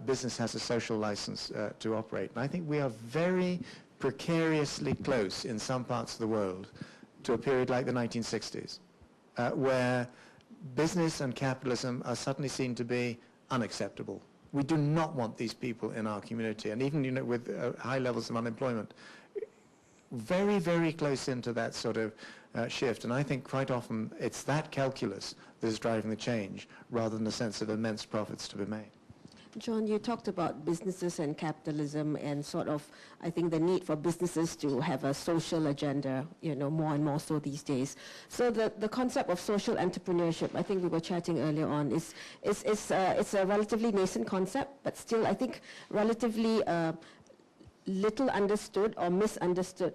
business has a social license to operate. And I think we are very precariously close in some parts of the world to a period like the 1960s, where business and capitalism are suddenly seen to be unacceptable. We do not want these people in our community, and even with high levels of unemployment, very, very close into that sort of shift. And I think quite often it's that calculus that is driving the change rather than a sense of immense profits to be made. John, you talked about businesses and capitalism and sort of, I think, the need for businesses to have a social agenda, more and more so these days. So the concept of social entrepreneurship, I think we were chatting earlier on, it's a relatively nascent concept, but still, I think, relatively little understood or misunderstood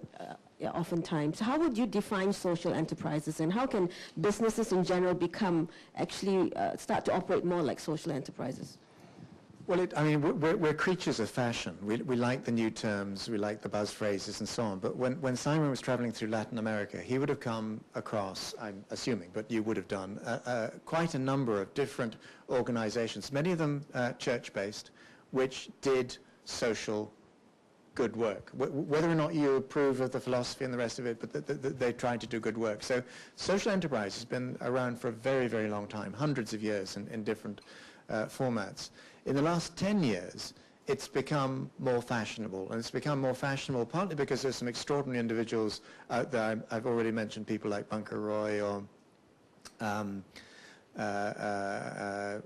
oftentimes. How would you define social enterprises, and how can businesses in general start to operate more like social enterprises? Well, we're creatures of fashion. We like the new terms, we like the buzz phrases and so on. But when Simon was traveling through Latin America, he would have come across, I'm assuming, but you would have done, quite a number of different organizations, many of them church-based, which did social good work. Whether or not you approve of the philosophy and the rest of it, but they tried to do good work. So social enterprise has been around for a very, very long time, hundreds of years in different formats. In the last 10 years, it's become more fashionable, and it's become more fashionable partly because there's some extraordinary individuals out there. I've already mentioned people like Bunker Roy or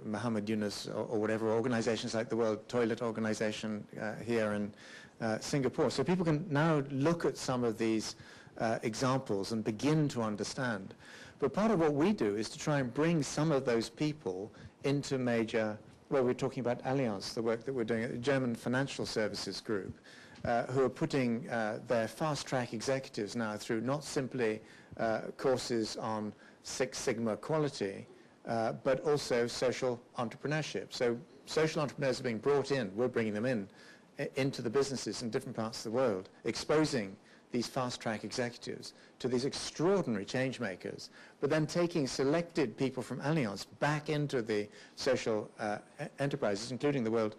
Muhammad Yunus or whatever, organizations like the World Toilet Organization here in Singapore. So people can now look at some of these examples and begin to understand. But part of what we do is to try and bring some of those people into major, well, we're talking about Allianz, the work that we're doing at the German Financial Services Group, who are putting their fast-track executives now through not simply courses on Six Sigma quality, but also social entrepreneurship. So social entrepreneurs are being brought in, we're bringing them into the businesses in different parts of the world, exposing these fast-track executives to these extraordinary change makers, but then taking selected people from Allianz back into the social enterprises, including the World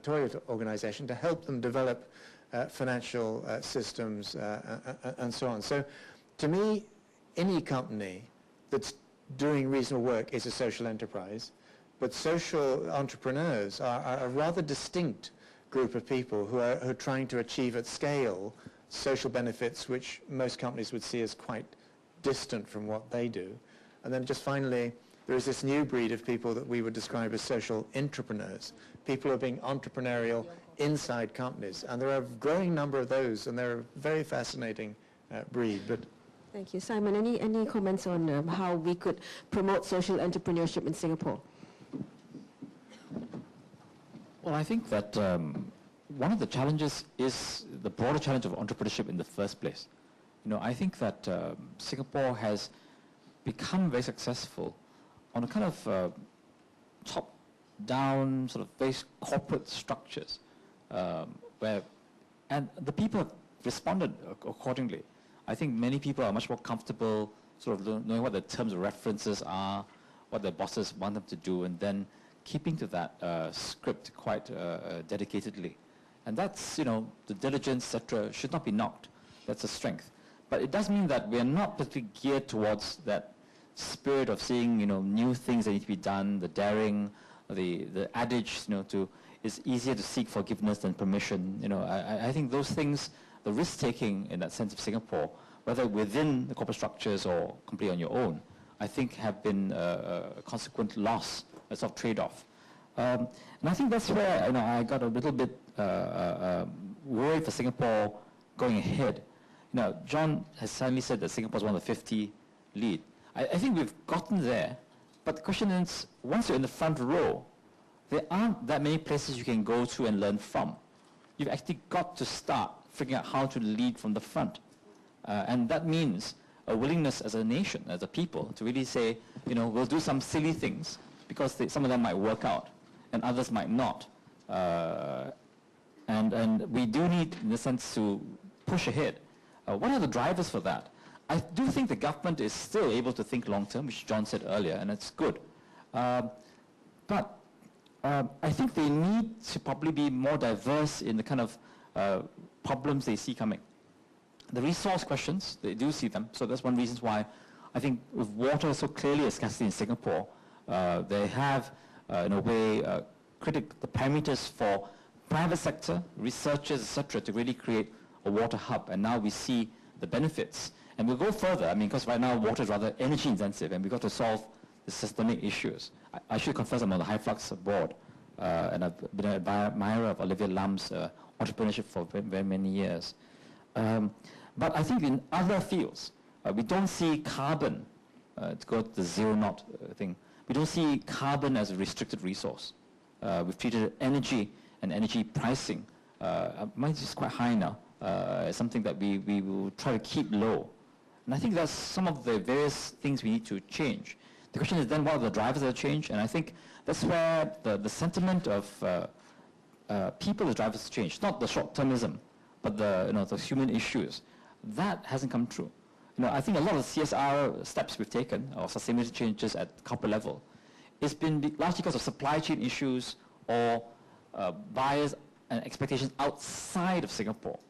Toilet Organization, to help them develop financial systems and so on. So to me, any company that's doing reasonable work is a social enterprise, but social entrepreneurs are a rather distinct group of people who are trying to achieve at scale social benefits which most companies would see as quite distant from what they do. And then just finally, there is this new breed of people that we would describe as social entrepreneurs. People who are being entrepreneurial inside companies. And there are a growing number of those, and they're a very fascinating breed. But thank you. Simon, any comments on how we could promote social entrepreneurship in Singapore? Well, I think that one of the challenges is the broader challenge of entrepreneurship in the first place. I think that Singapore has become very successful on a kind of top-down, sort of very corporate structures, and the people have responded accordingly. I think many people are much more comfortable sort of knowing what the terms of references are, what their bosses want them to do, and then keeping to that script quite dedicatedly. And that's, the diligence, etc., should not be knocked. That's a strength. But it does mean that we are not particularly geared towards that spirit of seeing, new things that need to be done, the daring, the adage, it's easier to seek forgiveness than permission. I think those things, the risk-taking in that sense of Singapore, whether within the corporate structures or completely on your own, I think have been a consequent loss, a sort of trade-off. And I think that's where I got a little bit worried for Singapore going ahead. John has suddenly said that Singapore is one of the 50 lead. I think we've gotten there, but the question is, once you're in the front row, there aren't that many places you can go to and learn from. You've actually got to start figuring out how to lead from the front. And that means a willingness as a nation, as a people, to really say, we'll do some silly things because some of them might work out and others might not. And we do need, in a sense, to push ahead. What are the drivers for that? I do think the government is still able to think long-term, which John said earlier, and it's good. But I think they need to probably be more diverse in the kind of problems they see coming. The resource questions, they do see them, so that's one reason why I think with water so clearly a scarcity in Singapore, they have, in a way, the parameters for private sector, researchers, etc., to really create a water hub. And now we see the benefits. And we'll go further, I mean, because right now water is rather energy intensive, and we've got to solve the systemic issues. I should confess I'm on the high flux board, and I've been an admirer of Olivia Lum's entrepreneurship for very many years. But I think in other fields, we don't see carbon, to go to the Zeronaut thing, we don't see carbon as a restricted resource. We've treated energy and energy pricing, mine is quite high now, as something that we will try to keep low. And I think that's some of the various things we need to change. The question is then what are the drivers that change? And I think that's where the sentiment of people as drivers change, not the short-termism, but the human issues. That hasn't come true. I think a lot of the CSR steps we've taken, or sustainability changes at corporate level, it's been largely because of supply chain issues or buyers and expectations outside of Singapore.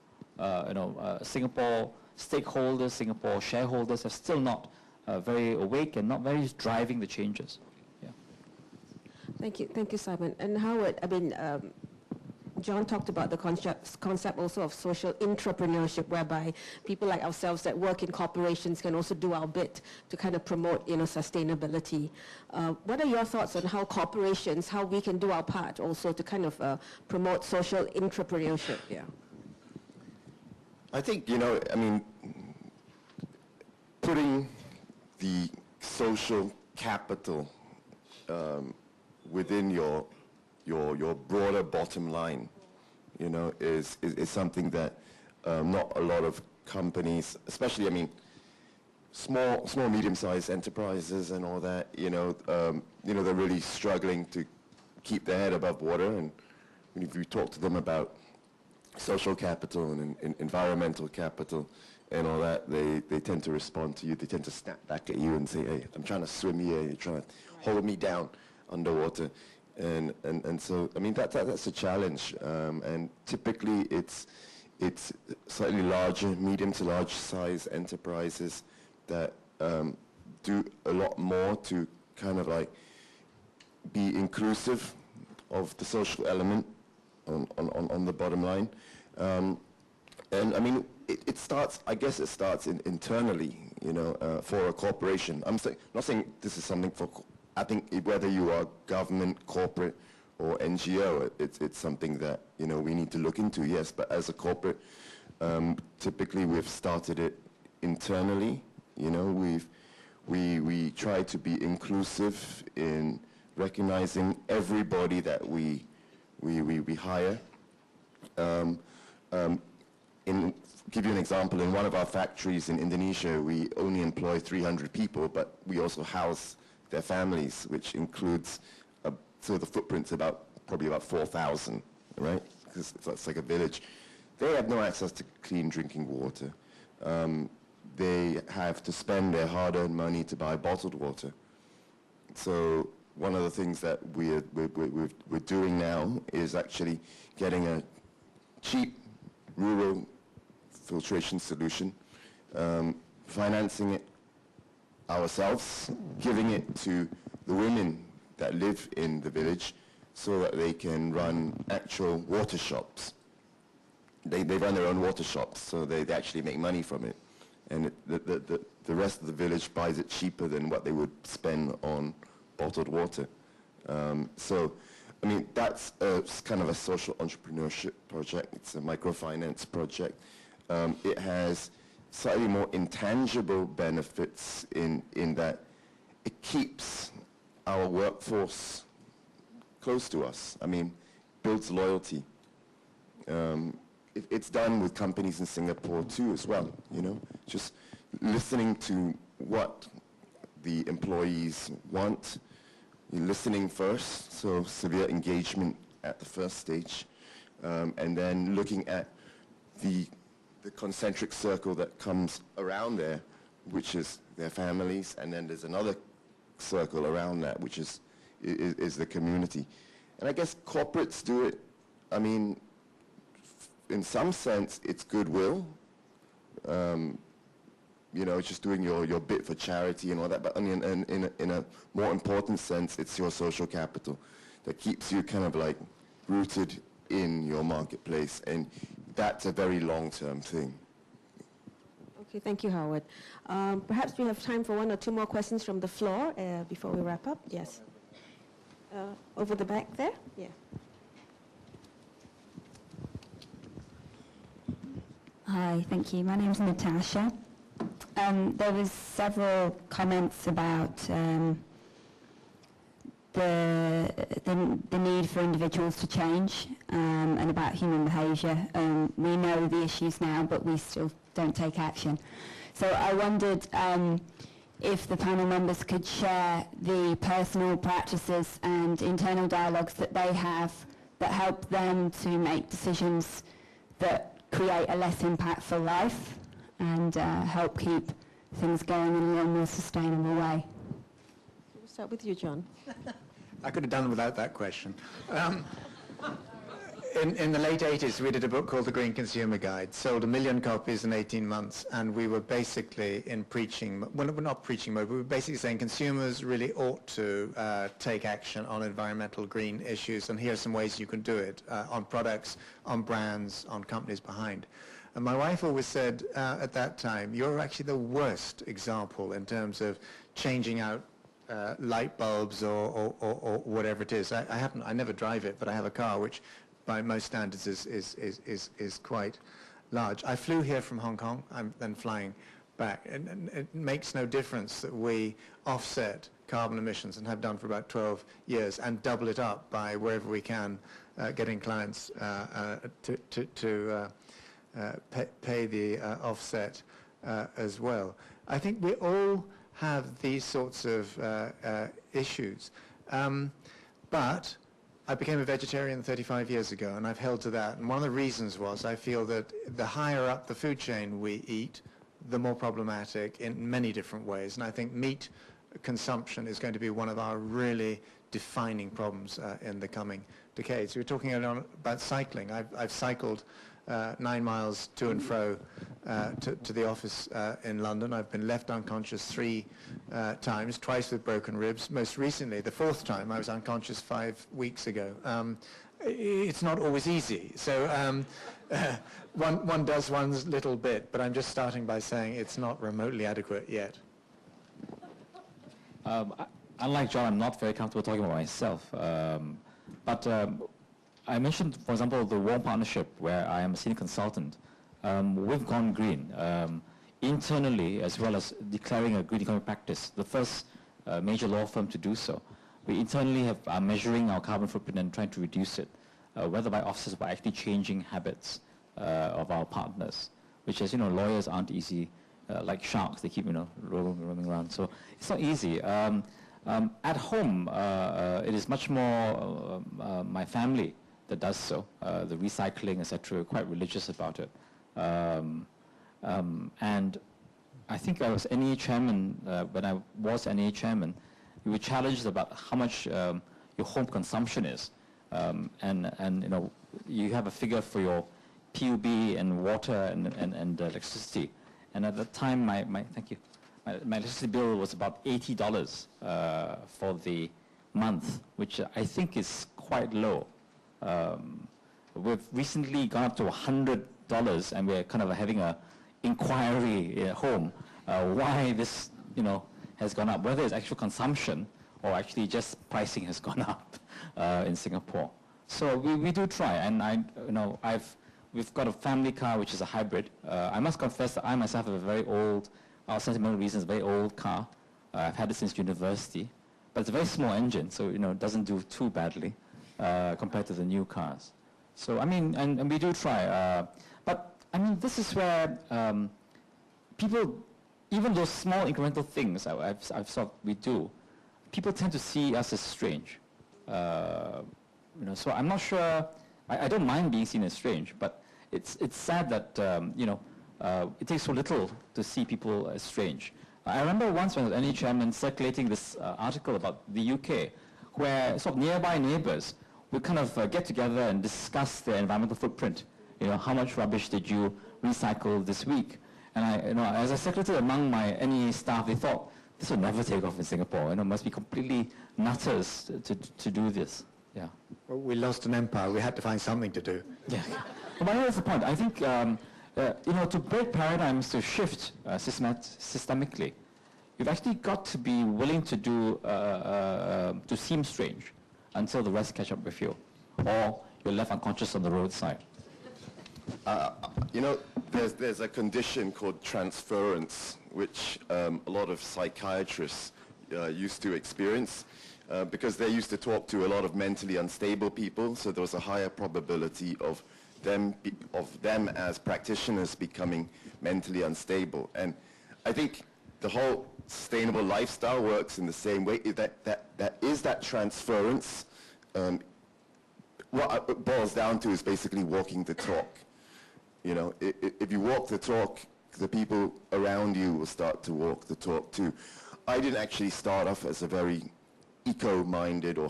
Singapore stakeholders, Singapore shareholders are still not very awake and not very driving the changes. Yeah. Thank you, Simon. And Howard, I mean, John talked about the concept also of social entrepreneurship, whereby people like ourselves that work in corporations can also do our bit to kind of promote, sustainability. What are your thoughts on how corporations, how we can do our part also to kind of promote social entrepreneurship? Yeah. I think, putting the social capital within your broader bottom line, is something that not a lot of companies, especially, small, medium-sized enterprises and all that, they're really struggling to keep their head above water. And if you talk to them about social capital and environmental capital and all that, they tend to respond to you. They tend to snap back at you and say, hey, I'm trying to swim here. You're trying to hold me down underwater. And so, that's a challenge. And typically, it's slightly larger, medium to large size enterprises that do a lot more to kind of like be inclusive of the social element on the bottom line. And it starts, I guess it starts internally, for a corporation. Not saying this is something for, I think whether you are government, corporate, or NGO, it's something that, we need to look into, yes. But as a corporate, typically we've started it internally. We try to be inclusive in recognizing everybody that we hire. Give you an example, in one of our factories in Indonesia, we only employ 300 people, but we also house their families, which includes, so the footprint's probably about 4,000, right? Because it's like a village. They have no access to clean drinking water. They have to spend their hard-earned money to buy bottled water. So one of the things that we're doing now is actually getting a cheap rural filtration solution, financing it ourselves, giving it to the women that live in the village so that they can run actual water shops. They run their own water shops, so they actually make money from it. And the rest of the village buys it cheaper than what they would spend on bottled water. So, that's kind of a social entrepreneurship project. It's a microfinance project. It has slightly more intangible benefits in that it keeps our workforce close to us. Builds loyalty. It's done with companies in Singapore too as well, just listening to what the employees want, listening first, so severe engagement at the first stage, and then looking at the concentric circle that comes around there, which is their families, and then there's another circle around that, which is the community. And I guess corporates do it, in some sense, it's goodwill. you know, just doing your bit for charity and all that, but I mean, in a more important sense, it's your social capital that keeps you kind of like rooted in your marketplace, and that's a very long-term thing. Okay, thank you, Howard. Perhaps we have time for one or two more questions from the floor before we wrap up. Yes. Over the back there? Yeah. Hi, thank you. My name's Natasha. There was several comments about the need for individuals to change and about human behaviour. We know the issues now, but we still don't take action. So I wondered if the panel members could share the personal practices and internal dialogues that they have that help them to make decisions that create a less impactful life and help keep things going in a more sustainable way. We'll start with you, John. I could have done without that question. In the late 80s, we did a book called The Green Consumer Guide, sold 1 million copies in 18 months, and we were basically in preaching, well, we're not preaching mode, but we were basically saying consumers really ought to take action on environmental green issues, and here are some ways you can do it, on products, on brands, on companies behind. And my wife always said at that time, you're actually the worst example in terms of changing out light bulbs or whatever it is. I never drive it, but I have a car which by most standards is quite large. I flew here from Hong Kong. I'm then flying back. And it makes no difference that we offset carbon emissions and have done for about 12 years and double it up by wherever we can, getting clients to pay the offset as well. I think we all have these sorts of issues. But I became a vegetarian 35 years ago, and I've held to that. And one of the reasons was I feel that the higher up the food chain we eat, the more problematic in many different ways. And I think meat consumption is going to be one of our really defining problems in the coming decades. We were talking earlier about cycling. I've cycled 9 miles to and fro to the office in London. I've been left unconscious 3 times, twice with broken ribs. Most recently, the 4th time, I was unconscious 5 weeks ago. It's not always easy. So one does one's little bit, but I'm just starting by saying it's not remotely adequate yet. Unlike John, I'm not very comfortable talking about myself. But I mentioned, for example, the Warm Partnership, where I am a senior consultant. We've gone green internally, as well as declaring a green economic practice, the first major law firm to do so. We internally are measuring our carbon footprint and trying to reduce it, whether by offsets or by actually changing habits of our partners, which, as you know, lawyers aren't easy, like sharks. They keep, roaming around. So it's not easy. At home, it is much more my family that does so, the recycling, etc. We're quite religious about it. And I think I was NEA chairman, when I was NEA chairman, we were challenged about how much your home consumption is. And you have a figure for your PUB and water and electricity. And at that time, my electricity bill was about $80 for the month, which I think is quite low. We've recently gone up to $100, and we're kind of having an inquiry at home why this, has gone up, whether it's actual consumption or actually just pricing has gone up in Singapore. So we do try, and we've got a family car which is a hybrid. I must confess that I myself have a very old, sentimental reasons, very old car. I've had it since university, but it's a very small engine, so it doesn't do too badly compared to the new cars. So I mean, and we do try, but I mean, this is where people, even those small incremental things I've thought we do, people tend to see us as strange. So I'm not sure. I don't mind being seen as strange, but it's sad that it takes so little to see people as strange. I remember once when I was NEA chairman circulating this article about the UK, where sort of nearby neighbours would kind of get together and discuss their environmental footprint. How much rubbish did you recycle this week? And as a secretary among my NE staff, they thought this will never take off in Singapore. Must be completely nutters to do this. Yeah. Well, we lost an empire. We had to find something to do. Yeah. But that's the point. I think to break paradigms, to shift systemically, you've actually got to be willing to do to seem strange until the rest catch up with you, or you're left unconscious on the roadside. There's a condition called transference, which a lot of psychiatrists used to experience because they used to talk to a lot of mentally unstable people, so there was a higher probability of them as practitioners becoming mentally unstable. And I think the whole sustainable lifestyle works in the same way. That is that transference. What it boils down to is basically walking the talk. If you walk the talk, the people around you will start to walk the talk too. I didn't actually start off as a very eco-minded or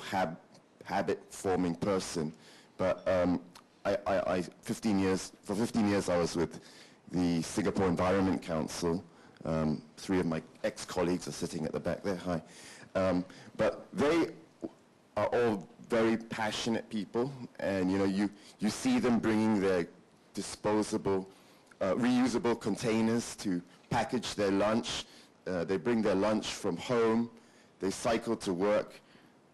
habit-forming person, but for 15 years I was with the Singapore Environment Council. 3 of my ex-colleagues are sitting at the back there. Hi. But they are all very passionate people, and you see them bringing their disposable, reusable containers to package their lunch. They bring their lunch from home. They cycle to work.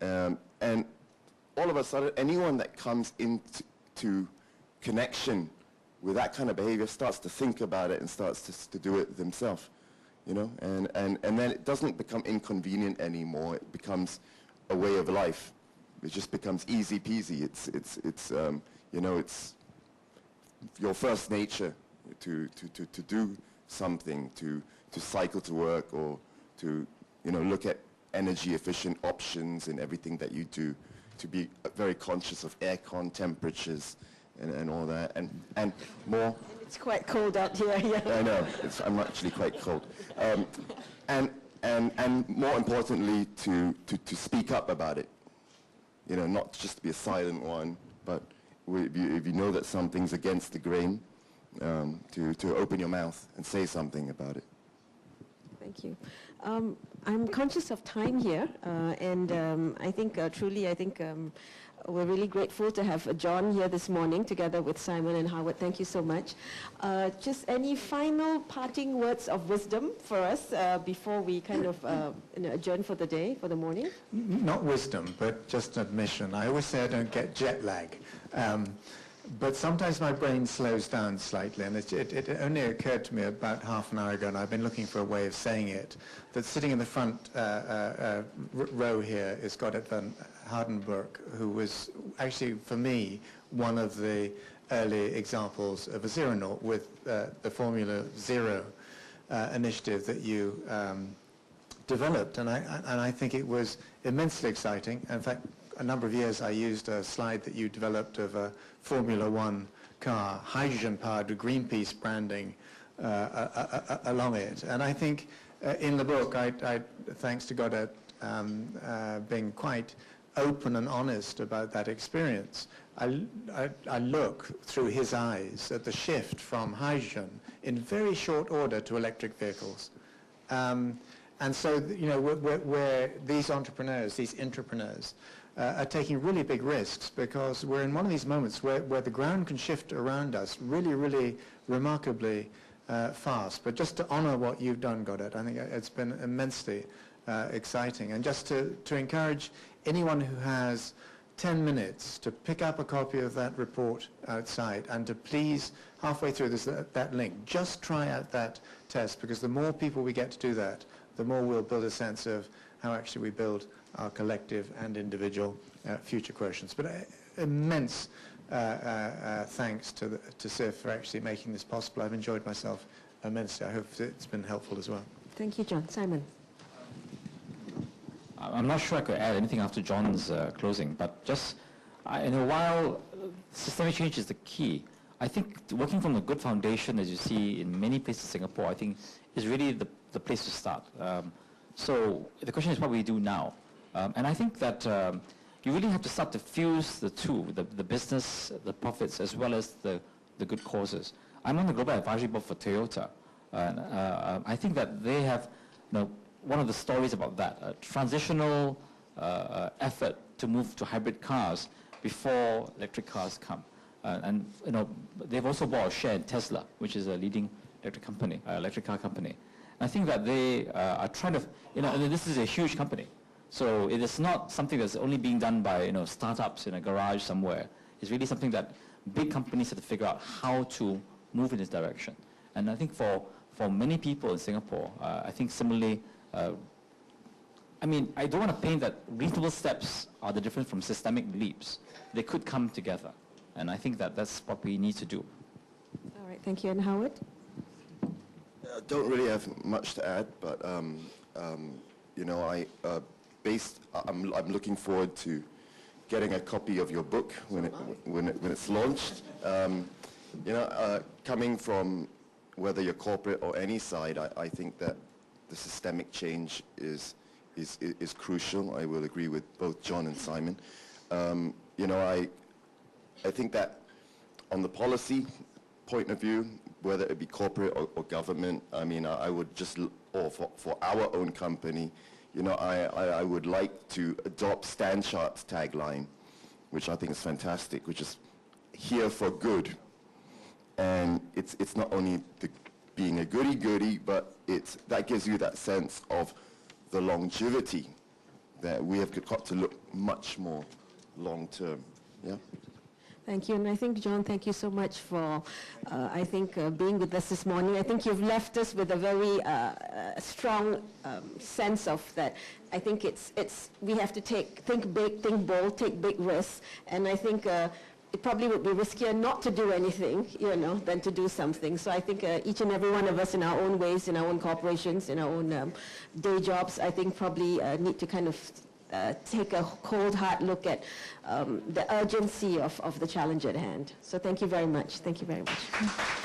And all of a sudden, anyone that comes into connection with that kind of behavior starts to think about it and starts to do it themselves. And then it doesn't become inconvenient anymore. It becomes a way of life. It just becomes easy peasy. It's your first nature to do something, to cycle to work, or to look at energy efficient options in everything that you do, to be very conscious of aircon temperatures and all that, and more. It's quite cold out here. Yeah. I know. I'm actually quite cold. And more importantly, to speak up about it. Not just to be a silent one, but if you know that something's against the grain, to open your mouth and say something about it. Thank you. I'm conscious of time here, and I think we're really grateful to have John here this morning together with Simon and Howard. Thank you so much. Just any final parting words of wisdom for us before we kind of adjourn for the day, for the morning? Not wisdom, but just admission. I always say I don't get jet lag. But sometimes my brain slows down slightly, and it only occurred to me about half an hour ago, and I've been looking for a way of saying it, that sitting in the front row here is Goddard van Hardenberg, who was actually, for me, one of the early examples of a Zeronaut with the Formula Zero initiative that you developed, and I think it was immensely exciting. In fact, a number of years I used a slide that you developed of a Formula One car, hydrogen-powered with Greenpeace branding along it. And I think in the book, thanks to Goddard being quite open and honest about that experience, I look through his eyes at the shift from hydrogen in very short order to electric vehicles. And so, where these entrepreneurs, these intrapreneurs, are taking really big risks, because we're in one of these moments where the ground can shift around us really, really remarkably fast. But just to honor what you've done, Goddard, I think it's been immensely exciting. And just to encourage anyone who has 10 minutes to pick up a copy of that report outside, and to please, halfway through that link, just try out that test, because the more people we get to do that, the more we'll build a sense of how actually we build our collective and individual future quotients. But immense thanks to SIF for actually making this possible. I've enjoyed myself immensely. I hope it's been helpful as well. Thank you, John. Simon. I'm not sure I could add anything after John's closing, but just while systemic change is the key, I think working from a good foundation, as you see in many places in Singapore, I think is really the place to start. So the question is what we do now. And I think that you really have to start to fuse the two, the business, the profits, as well as the good causes. I'm on the Global Advisory Board for Toyota. I think that they have, one of the stories about that, a transitional effort to move to hybrid cars before electric cars come. They've also bought a share in Tesla, which is a leading electric car company. I think that they are trying to, this is a huge company. So it is not something that's only being done by, startups in a garage somewhere. It's really something that big companies have to figure out how to move in this direction. And I think for many people in Singapore, I think similarly, I don't want to paint that reasonable steps are the difference from systemic leaps. They could come together. And I think that that's what we need to do. All right, thank you. And Howard? I don't really have much to add, but I'm looking forward to getting a copy of your book when it's launched. Coming from whether you're corporate or any side, I think that the systemic change is crucial. I will agree with both John and Simon. I think that on the policy point of view, whether it be corporate or government, I would just, or for our own company, I would like to adopt Stan Chart's tagline, which I think is fantastic, which is here for good. And it's not only being a goody-goody, but that gives you that sense of the longevity that we have got to look much more long-term. Yeah. Thank you. And I think, John, thank you so much for, being with us this morning. I think you've left us with a very strong sense of that. I think we have to think big, think bold, take big risks. And I think it probably would be riskier not to do anything, than to do something. So I think each and every one of us in our own ways, in our own corporations, in our own day jobs, I think probably need to kind of take a cold, hard look at the urgency of the challenge at hand. So thank you very much. Thank you very much.